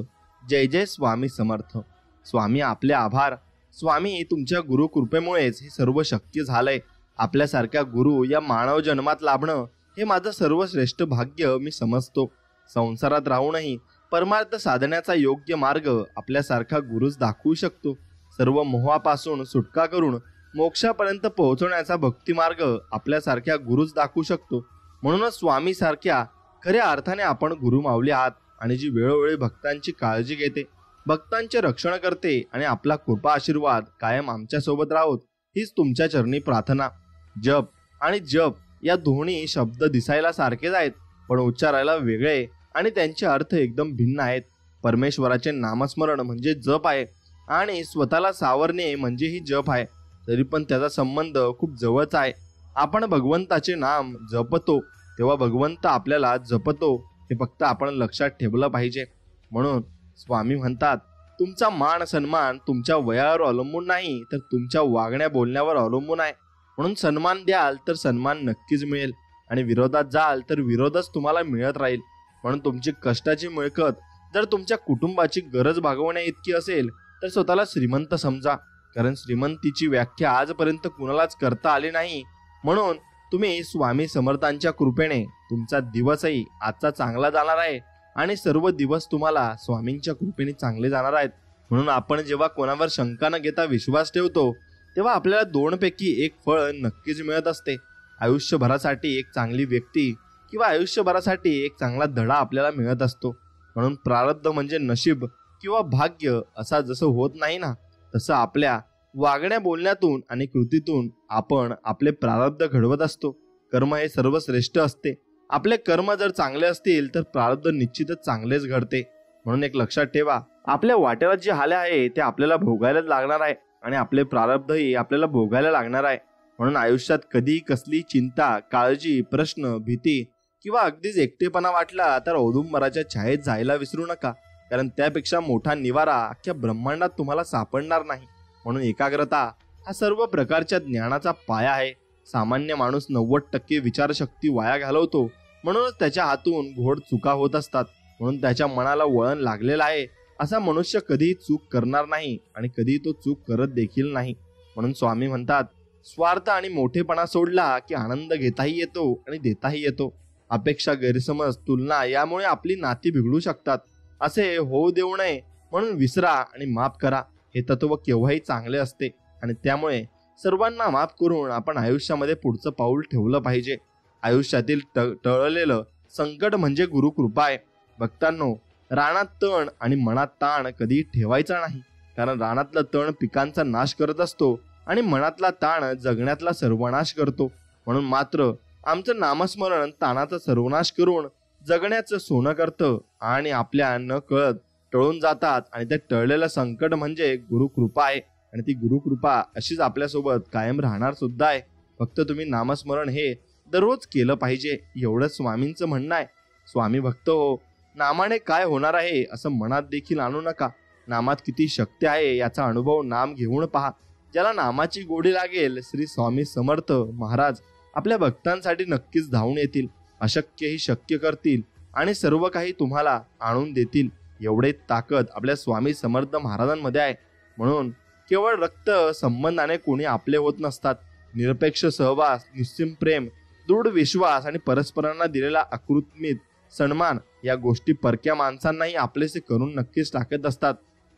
जय जय स्वामी समर्थ. स्वामी आपले आभार. स्वामी तुमच्या गुरु कृपेमुळेच हे सर्व शक्य झालंय. आपल्यासारख्या गुरु या मानव जन्मात लाभणं हे माझं सर्वश्रेष्ठ भाग्य मी समजतो. संसारात राहूनही परमार्थ साधण्याचा योग्य मार्ग आपल्यासारखा गुरुच दाखवू शकतो. सर्व मोहापासून सुटका करून मोक्षापर्यंत पोहोचवण्याचा भक्ती मार्ग आपल्यासारख्या गुरुच दाखवू शकतो. म्हणूनच स्वामी सारख्या खऱ्या अर्थाने आपण गुरु माऊली आहात आणि जी वेळोवेळी भक्तांची काळजी घेते, भक्तांचे रक्षण करते आणि आपला कृपा आशीर्वाद कायम आमच्या सोबत राहोत हीच तुमच्या चरणी प्रार्थना. जप आणि जप या दोन्ही शब्द दिसायला सारखेच आहेत पण उच्चारायला वेगळे आणि त्यांचे अर्थ एकदम भिन्न आहेत. परमेश्वराचे नामस्मरण म्हणजे जप आहे आणि स्वतःला सावरणे म्हणजेही जप आहे. तरी पण त्याचा संबंध खूप जवळचा आहे. आपण भगवंताचे नाम जपतो तेव्हा भगवंत आपल्याला जपतो हे फक्त आपण लक्षात ठेवलं पाहिजे. म्हणून स्वामी म्हणतात, तुमचा मान सन्मान तुमच्या वयावर अवलंबून नाही तर तुमच्या वागण्या बोलण्यावर अवलंबून आहे. म्हणून सन्मान द्याल तर सन्मान नक्कीच मिळेल आणि विरोधात जाल तर विरोधच तुम्हाला मिळत राहील. म्हणून तुमची कष्टाची मिळकत जर तुमच्या कुटुंबाची गरज भागवण्या इतकी असेल तर स्वतःला श्रीमंत समजा. कारण श्रीमंतीची व्याख्या आजपर्यंत कुणालाच करता आली नाही. म्हणून तुम्ही स्वामी समर्थांच्या कृपेने तुमचा दिवसही आजचा चांगला जाणार आहे आणि सर्व दिवस तुम्हाला स्वामींच्या कृपेने चांगले जाणार आहेत. म्हणून आपण जेव्हा कोणावर शंका न घेता विश्वास ठेवतो तेव्हा आपल्याला दोनपैकी एक फळ नक्कीच मिळत असते. आयुष्यभरासाठी एक चांगली व्यक्ती किंवा आयुष्यभरासाठी एक चांगला धडा आपल्याला मिळत असतो. म्हणून प्रारब्ध म्हणजे नशीब किंवा भाग्य असा जसं होत नाही ना, तसं आपल्या वागण्या बोलण्यातून आणि कृतीतून आपण आपले प्रारब्ध घडवत असतो. कर्म हे सर्वश्रेष्ठ असते. आपले कर्म जर चांगले असतील तर प्रारब्ध निश्चितच चांगलेच घडते. म्हणून एक लक्षात ठेवा, आपल्या वाट्याला जे आले आहे ते आपल्याला भोगायलाच लागणार आहे आणि आपले प्रारब्धही आपल्याला भोगायला लागणार आहे. म्हणून आयुष्यात कधी कसली चिंता, काळजी, प्रश्न, भीती किंवा अगदीच एकटेपणा वाटला तर औदुंबराच्या छायेत जायला विसरू नका, कारण त्यापेक्षा मोठा निवारा अख्ख्या ब्रह्मांडात तुम्हाला सापडणार नाही. म्हणून एकाग्रता हा सर्व प्रकारच्या ज्ञानाचा पाया आहे. सामान्य माणूस 90% विचारशक्ती वाया घालवतो, म्हणूनच त्याच्या हातून घोड चुका होत असतात. म्हणून त्याच्या मनाला वळण लागलेलं आहे असा मनुष्य कधीही चूक करणार नाही आणि कधीही तो चूक करत देखील नाही. म्हणून स्वामी म्हणतात, स्वार्थ आणि मोठेपणा सोडला की आनंद घेताही येतो आणि देताही येतो. अपेक्षा, गैरसमज, तुलना यामुळे आपली नाती बिघडू शकतात. असे होऊ देऊ नये म्हणून विसरा आणि माफ करा. हे तत्व केव्हाही चांगले असते आणि त्यामुळे सर्वांना माफ करून आपण आयुष्यामध्ये पुढचं पाऊल ठेवलं पाहिजे. आयुष्यातील टळलेलं संकट म्हणजे गुरुकृपा आहे. भक्तांनो, रानात तण आणि मनात ताण कधी ठेवायचा नाही, कारण रानातला तण पिकांचा नाश करत असतो आणि मनातला ताण जगण्यातला सर्वनाश करतो. म्हणून मात्र आमचं नामस्मरण ताणाचा सर्वनाश करून जगण्याचं सोनं करतं आणि आपल्या न कळत टळून जातात. आणि ते टळलेलं संकट म्हणजे गुरुकृपा आहे आणि ती गुरुकृपा अशीच आपल्यासोबत कायम राहणार सुद्धा आहे. फक्त तुम्ही नामस्मरण हे दररोज केलं पाहिजे, एवढंच स्वामींचं म्हणणं आहे. स्वामी भक्त हो, नामाने काय होणार आहे असं मनात देखील आणू नका. नामात किती शक्ती आहे याचा अनुभव नाम घेऊन पहा. ज्याला नामाची गोडी लागेल, श्री स्वामी समर्थ महाराज आपल्या भक्तांसाठी नक्कीच धावून येतील, अशक्यही शक्य करतील आणि सर्व काही तुम्हाला आणून देतील. एवढे ताकद आपल्या स्वामी समर्थ महाराजांमध्ये आहे. म्हणून केवळ रक्त संबंधाने कोणी आपले होत नसतात. निरपेक्ष सहवास, निस्सीम प्रेम, दृढ विश्वास आणि परस्परांना दिलेला अकृत्रिम सन्मान या गोष्टी परक्या माणसांनाही आपलेसे करून नक्कीच टाकत असतात.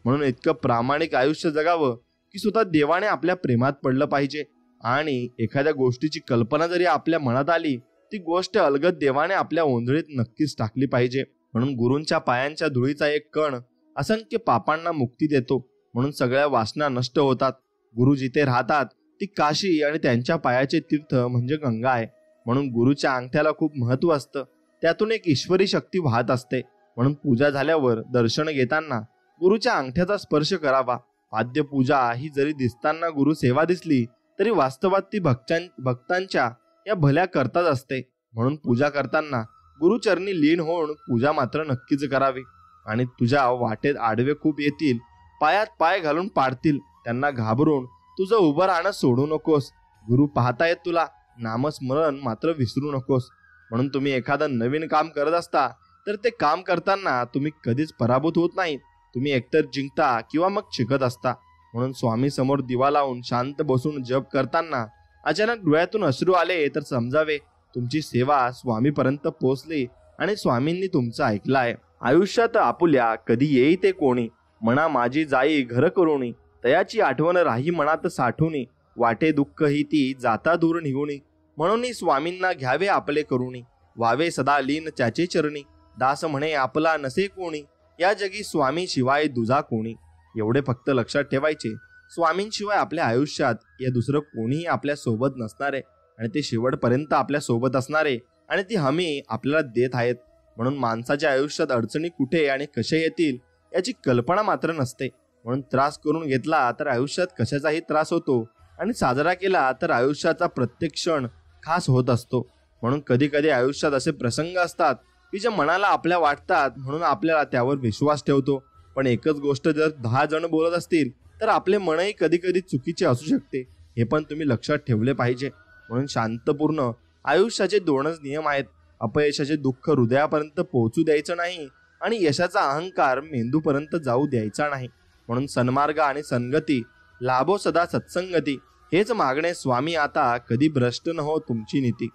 म्हणून इतकं प्रामाणिक आयुष्य जगावं की स्वतः देवाने आपल्या प्रेमात पडलं पाहिजे. आणि एखाद्या गोष्टीची कल्पना जरी आपल्या मनात आली, ती गोष्ट अलगद देवाने आपल्या ओंजळीत नक्कीच टाकली पाहिजे. म्हणून गुरूंच्या पायांच्या धुळीचा एक कण असंख्य पापांना मुक्ती देतो. म्हणून सगळ्या वासना नष्ट होतात. गुरु जिथे राहतात ती काशी आणि त्यांच्या पायाचे तीर्थ म्हणजे गंगा आहे. म्हणून गुरुच्या अंगठ्याला खूप महत्व असतं. त्यातून एक ईश्वरी शक्ती वाहत असते. म्हणून पूजा झाल्यावर दर्शन घेताना गुरुच्या अंगठ्याचा स्पर्श करावा. पाद्य पूजा ही जरी दिसताना गुरु सेवा दिसली तरी वास्तवात ती भक्तांच्या या भल्या करताच असते. म्हणून पूजा करताना गुरुचरणी लीन होऊन पूजा मात्र नक्कीच करावी. आणि तुझ्या वाटेत आडवे खूप येतील, पायात पाय घालून पाडतील, त्यांना घाबरून तुझं उभं राहणं सोडू नकोस. गुरु पाहतायत तुला, नामस्मरण मात्र विसरू नकोस. म्हणून तुम्ही एखादं नवीन काम करत असता तर ते काम करताना तुम्ही कधीच पराभूत होत नाही. तुम्ही एकतर जिंकता किंवा मग शिकत असता. म्हणून स्वामी समोर दिवा लावून शांत बसून जप करताना अचानक डोळ्यातून अश्रू आले तर समजावे तुमची सेवा स्वामीपर्यंत पोहोचली आणि स्वामींनी तुमचं ऐकलं आहे. आयुष्यात आपुल्या कधी येई ते कोणी, मना माझी जाई घर करुणी, तयाची आठवण राही मनात साठवणी, वाटे दुःख ही ती जाता दूर निघुणी, म्हणून स्वामींना घ्यावे आपले करुणी, वावे सदा लीन त्याचे चरणी, दास म्हणे आपला नसे कोणी, या जगी स्वामी शिवाय दुजा कोणी. एवढे फक्त लक्षात ठेवायचे, स्वामींशिवाय आपल्या आयुष्यात या दुसरं कोणीही आपल्या सोबत नसणारे आणि ते शेवटपर्यंत आपल्या सोबत असणारे आणि ती हमी आपल्याला देत आहेत. म्हणून माणसाच्या आयुष्यात अडचणी कुठे आणि कशा येतील याची कल्पना मात्र नसते. म्हणून त्रास करून घेतला तर आयुष्यात कशाचाही त्रास होतो आणि साजरा केला तर आयुष्याचा प्रत्येक क्षण खास होत असतो. म्हणून कधी कधी आयुष्यात असे प्रसंग असतात की जे मनाला आपल्या वाटतात, म्हणून आपल्याला त्यावर विश्वास ठेवतो. पण एकच गोष्ट जर 10 जण बोलत असतील तर आपले मनही कधी कधी चुकीचे असू शकते. हे पण तुम्ही लक्षात ठेवले पाहिजे. म्हणून शांतपूर्ण आयुष्याचे 2च नियम आहेत. अपयशाचे दुःख हृदयापर्यंत पोहोचू द्यायचं नाही आणि यशाचा अहंकार मेंदूपर्यंत जाऊ द्यायचा नाही. म्हणून सन्मार्ग आणि संगती लाभो सदा सत्संगती, हेच मागणे स्वामी आता, कधी भ्रष्ट न हो तुमची नीती.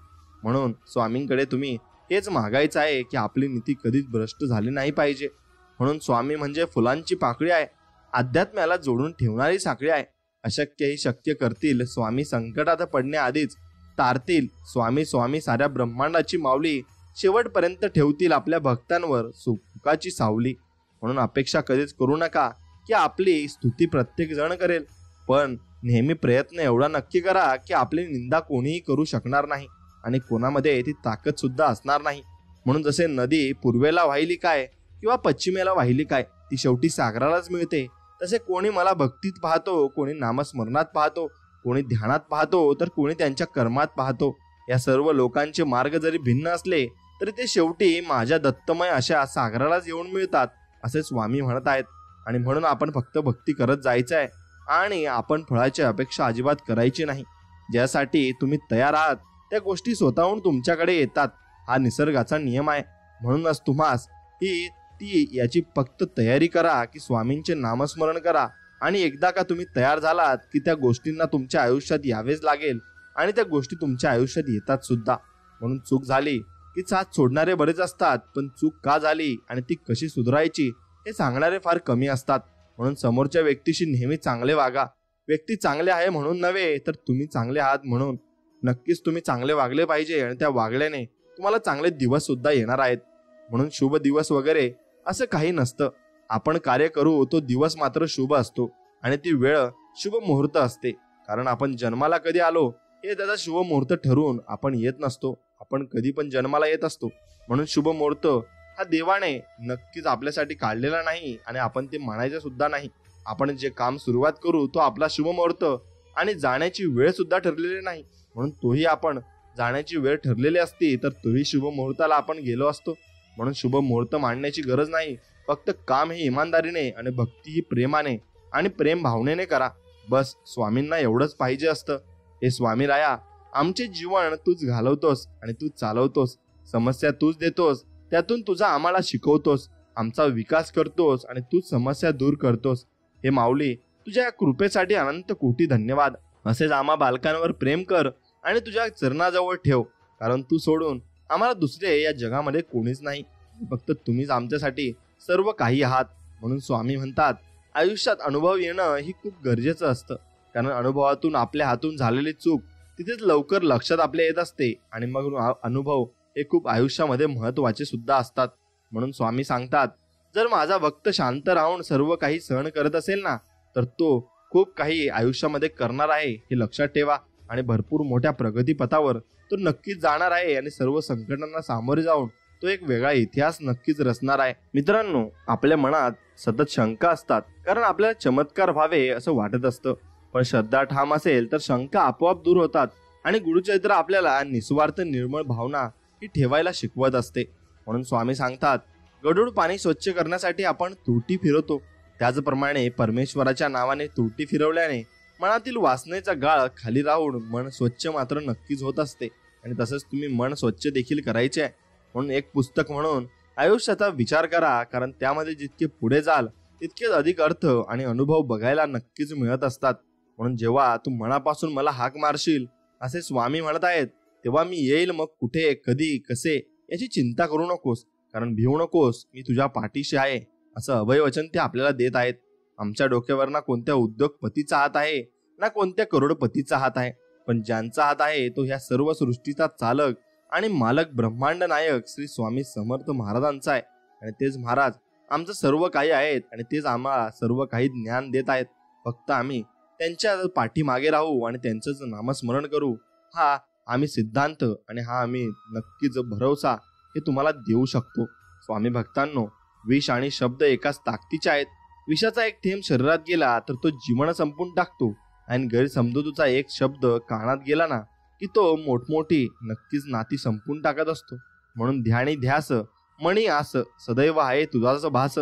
म्हणून स्वामींकडे तुम्ही हेच मागायचं आहे की आपली नीती कधीच भ्रष्ट झाली नाही पाहिजे. म्हणून स्वामी म्हणजे फुलांची पाकळी आहे, अध्यात्म्याला जोडून ठेवणारी साखळी आहे. अशक्य ही शक्य करतील स्वामी, संकटात पडण्याआधीच तारतील स्वामी. स्वामी साऱ्या ब्रह्मांडाची माऊली, शेवटपर्यंत ठेवतील आपल्या भक्तांवर सुखाची सावली. म्हणून अपेक्षा कधीच करू नका की आपली स्तुती प्रत्येक जण करेल, पण नेहमी प्रयत्न एवढा नक्की करा की आपली निंदा कोणीही करू शकणार नाही आणि कोणामध्ये ती ताकद सुद्धा असणार नाही. म्हणून जसे नदी पूर्वेला वाहिली काय किंवा पश्चिमेला वाहिली काय, ती शेवटी सागरालाच मिळते, तसे कोणी मला भक्तीत पाहतो, कोणी नामस्मरणात पाहतो, कोणी ध्यानात पाहतो, तर कोणी त्यांच्या कर्मात पाहतो. या सर्व लोकांचे मार्ग जरी भिन्न असले तरी ते शेवटी माझ्या दत्तमय अशा सागरालाच येऊन मिळतात, असे स्वामी म्हणत आहेत. आणि म्हणून आपण फक्त भक्ती करत जायचं आहे आणि आपण फळाची अपेक्षा अजिबात करायची नाही. ज्यासाठी तुम्ही तयार आहात त्या गोष्टी स्वतःहून तुमच्याकडे येतात. हा निसर्गाचा नियम आहे. म्हणूनच तुम्हास याची फक्त तयारी करा की स्वामींचे नामस्मरण करा, आणि एकदा का तुम्ही तयार झालात की त्या गोष्टींना तुमच्या आयुष्यात यावेच लागेल आणि त्या गोष्टी तुमच्या आयुष्यात येतात सुद्धा. म्हणून चूक झाली की साथ सोडणारे बरेच असतात, पण चूक का झाली आणि ती कशी सुधारायची हे सांगणारे फार कमी असतात. म्हणून समोरच्या व्यक्तीशी नेहमी चांगले वागा. व्यक्ती चांगले आहे म्हणून नव्हे, तर तुम्ही चांगले आहात म्हणून. नक्कीच तुम्ही चांगले वागले पाहिजे आणि त्या वागल्याने तुम्हाला चांगले दिवस सुद्धा येणार आहेत. म्हणून शुभ दिवस वगैरे असं काही नसतं. आपण कार्य करू तो दिवस मात्र शुभ असतो आणि ती वेळ शुभ मुहूर्त असते. कारण आपण जन्माला कधी आलो हे त्याचा शुभ मुहूर्त ठरवून आपण येत नसतो. आपण कधी पण जन्माला येत असतो. म्हणून शुभ मुहूर्त हा देवाने नक्कीच आपल्यासाठी काढलेला नाही आणि आपण ते मानायचं सुद्धा नाही. आपण जे काम सुरुवात करू तो आपला शुभ मुहूर्त आणि जाण्याची वेळ सुद्धा ठरलेली नाही. म्हणून तोही आपण जाण्याची वेळ ठरलेली असती तर तोही शुभ मुहूर्ताला आपण गेलो असतो. म्हणून शुभ मुहूर्त मांडण्याची गरज नाही. फक्त काम हे इमानदारीने आणि भक्ती ही प्रेमाने आणि प्रेम भावनेने करा. बस स्वामींना एवढंच पाहिजे असतं. हे स्वामी राया, आमचे जीवन तूच घालवतोस आणि तूच चालवतोस. समस्या तूच देतोस, त्यातून तुझा आम्हाला शिकवतोस. आमचा विकास करतोस आणि तूच समस्या दूर करतोस. हे माऊली, तुझ्या या कृपेसाठी अनंत कोटी धन्यवाद. असेच आम्हा बालकांवर प्रेम कर आणि तुझ्या चरणाजवळ ठेव, कारण तू सोडून आम्हाला दुसरे या जगामध्ये कोणीच नाही. फक्त तुम्हीच आमच्यासाठी सर्व काही आहात. म्हणून स्वामी म्हणतात, आयुष्यात अनुभव येणं ही खूप गरजेचं असतं. कारण अनुभवातून आपल्या हातून झालेली चूक तिथेच लवकर लक्षात आपल्या येत असते आणि मग अनुभव हे खूप आयुष्यामध्ये महत्वाचे सुद्धा असतात. म्हणून स्वामी सांगतात, जर माझा भक्त शांत राहून सर्व काही सहन करत असेल ना, तर तो खूप काही आयुष्यामध्ये करणार आहे हे लक्षात ठेवा. आणि भरपूर मोठ्या प्रगतीपथावर तो नक्कीच जाणार आहे आणि सर्व संकटांना सामोरे जाऊन तो एक वेगळा इतिहास नक्कीच रचणार आहे. मित्रांनो, आपल्या मनात सतत शंका असतात, कारण आपल्याला चमत्कार व्हावे असं वाटत असतं. पण श्रद्धा ठाम असेल तर शंका आपोआप दूर होतात आणि गुरुचरित्र आपल्याला निस्वार्थ निर्मळ भावना ही ठेवायला शिकवत असते. म्हणून स्वामी सांगतात, गढूळ पाणी स्वच्छ करण्यासाठी आपण तुरटी फिरवतो, त्याचप्रमाणे परमेश्वराच्या नावाने तुरटी फिरवल्याने मनातील वासनेचा गाळ खाली राहून मन स्वच्छ मात्र नक्कीच होत असते. आणि तसंच तुम्ही मन स्वच्छ देखील करायचे आहे. म्हणून एक पुस्तक म्हणून आयुष्याचा विचार करा, कारण त्यामध्ये जितके पुढे जाल तितकेच अधिक अर्थ आणि अनुभव बघायला नक्कीच मिळत असतात. म्हणून जेव्हा तू मनापासून मला हाक मारशील असे स्वामी म्हणत आहेत, तेव्हा मी येईल. मग कुठे, कधी, कसे याची चिंता करू नकोस, कारण भिवू नकोस, मी तुझ्या पाठीशी आहे असं अभयवचन ते आपल्याला देत आहेत. आमच्या डोक्यावर ना कोणत्या उद्योगपतीचा हात आहे ना कोणत्या करोडपतीचा हात आहे, पण ज्यांचा हात आहे तो ह्या सर्व सृष्टीचा चालक आणि मालक ब्रह्मांड नायक श्री स्वामी समर्थ महाराजांचा आहे. आणि तेच महाराज आमचं सर्व काही आहेत आणि तेच आम्हाला सर्व काही ज्ञान देत आहेत. फक्त आम्ही त्यांच्या पाठीमागे राहू आणि त्यांचंच नामस्मरण करू. हा आम्ही सिद्धांत आणि हा आम्ही नक्कीच भरवसा हे तुम्हाला देऊ शकतो. स्वामी भक्तांनो, विष आणि शब्द एकाच ताकदीचे आहेत. विषाचा एक थेंब शरीरात गेला तर तो जीवन संपून टाकतो आणि गैरसमजुतीचा एक शब्द कानात गेला ना की तो मोठमोठी नक्कीच नाती संपून टाकत असतो. म्हणून ध्यानी ध्यास मणी आस सदैव आहे तुझाच भास,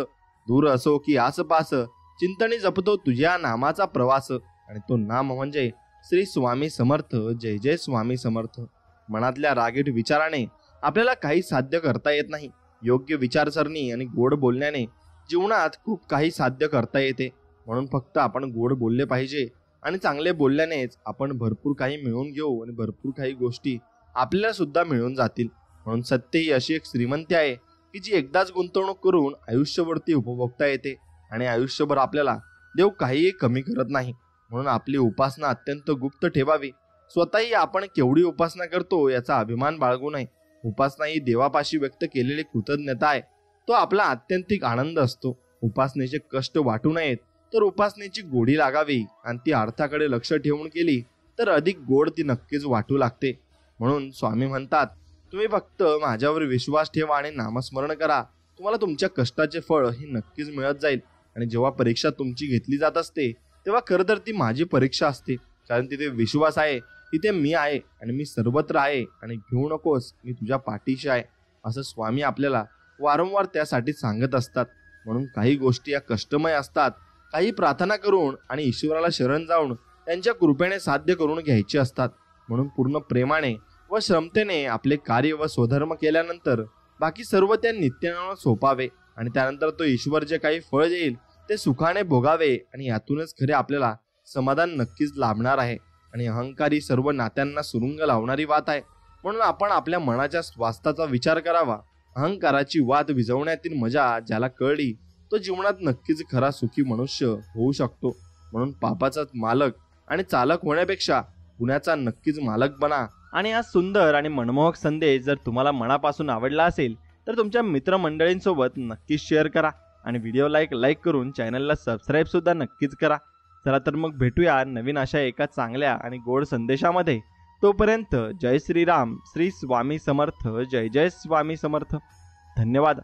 दूर असो की आस पास चिंतनी जपतो तुझ्या नामाचा प्रवास. आणि तो नाम म्हणजे श्री स्वामी समर्थ. जय जय स्वामी समर्थ. मनातल्या रागीट विचाराने आपल्याला काही साध्य करता येत नाही. योग्य विचारसरणी आणि गोड बोलण्याने जीवनात खूप काही साध्य करता येते. म्हणून फक्त आपण गोड बोलले पाहिजे आणि चांगले बोलल्यानेच आपण भरपूर काही मिळवून घेऊ आणि भरपूर काही गोष्टी आपल्याला सुद्धा मिळून जातील. म्हणून सत्य ही अशी एक श्रीमंती आहे की जी एकदाच गुंतवणूक करून आयुष्यभरती उपभोगता येते आणि आयुष्यभर आपल्याला देव काहीही कमी करत नाही. म्हणून आपली उपासना अत्यंत गुप्त ठेवावी. स्वतःही आपण केवढी उपासना करतो याचा अभिमान बाळगू नये. उपासना ही देवापाशी व्यक्त केलेली कृतज्ञता आहे. तो आपला आत्यंतिक आनंद असतो. उपासनेचे कष्ट वाटू नयेत, तर उपासनेची गोडी लागावी आणि ती अर्थाकडे लक्ष ठेवून केली तर अधिक गोड ती नक्कीच वाटू लागते. म्हणून स्वामी म्हणतात, तुम्ही फक्त माझ्यावर विश्वास ठेवा आणि नामस्मरण करा. तुम्हाला तुमच्या कष्टाचे फळ हे नक्कीच मिळत जाईल. आणि जेव्हा परीक्षा तुमची घेतली जात असते तेव्हा खरं तर ती माझी परीक्षा असते. कारण तिथे विश्वास आहे, तिथे मी आहे आणि मी सर्वत्र आहे आणि घेऊ नकोस, मी तुझ्या पाठीशी आहे, असं स्वामी आपल्याला वारंवार त्यासाठी सांगत असतात. म्हणून काही गोष्टी या कष्टमय असतात, काही प्रार्थना करून आणि ईश्वराला शरण जाऊन त्यांच्या कृपेने साध्य करून घ्यायचे असतात. म्हणून पूर्ण प्रेमाने व श्रमतेने आपले कार्य व स्वधर्म केल्यानंतर बाकी सर्व त्या नित्यानं सोपावे आणि त्यानंतर तो ईश्वर जे काही फळ देईल ते सुखाने भोगावे आणि यातूनच खरे आपल्याला समाधान नक्कीच लाभणार आहे. आणि अहंकारी सर्व नात्यांना सुरुंग लावणारी वात आहे. म्हणून आपण आपल्या मनाच्या स्वास्थ्याचा विचार करावा. अहंकाराची वात विझवण्यातील मजा ज्याला कळली तो जीवनात नक्कीच खरा सुखी मनुष्य होऊ शकतो. म्हणून पापाचा मालक आणि चालक होण्यापेक्षा गुन्ह्याचा नक्कीच मालक बना. आणि हा सुंदर आणि मनमोहक संदेश जर तुम्हाला मनापासून आवडला असेल तर तुमच्या मित्रमंडळींसोबत नक्कीच शेअर करा आणि व्हिडिओला लाईक करून चॅनलला सबस्क्राईब सुद्धा नक्कीच करा. चला तर मग भेटूया नवीन अशा एका चांगल्या आणि गोड संदेशामध्ये. तोपर्यंत जय श्रीराम, श्री स्वामी समर्थ, जय जय स्वामी समर्थ. धन्यवाद.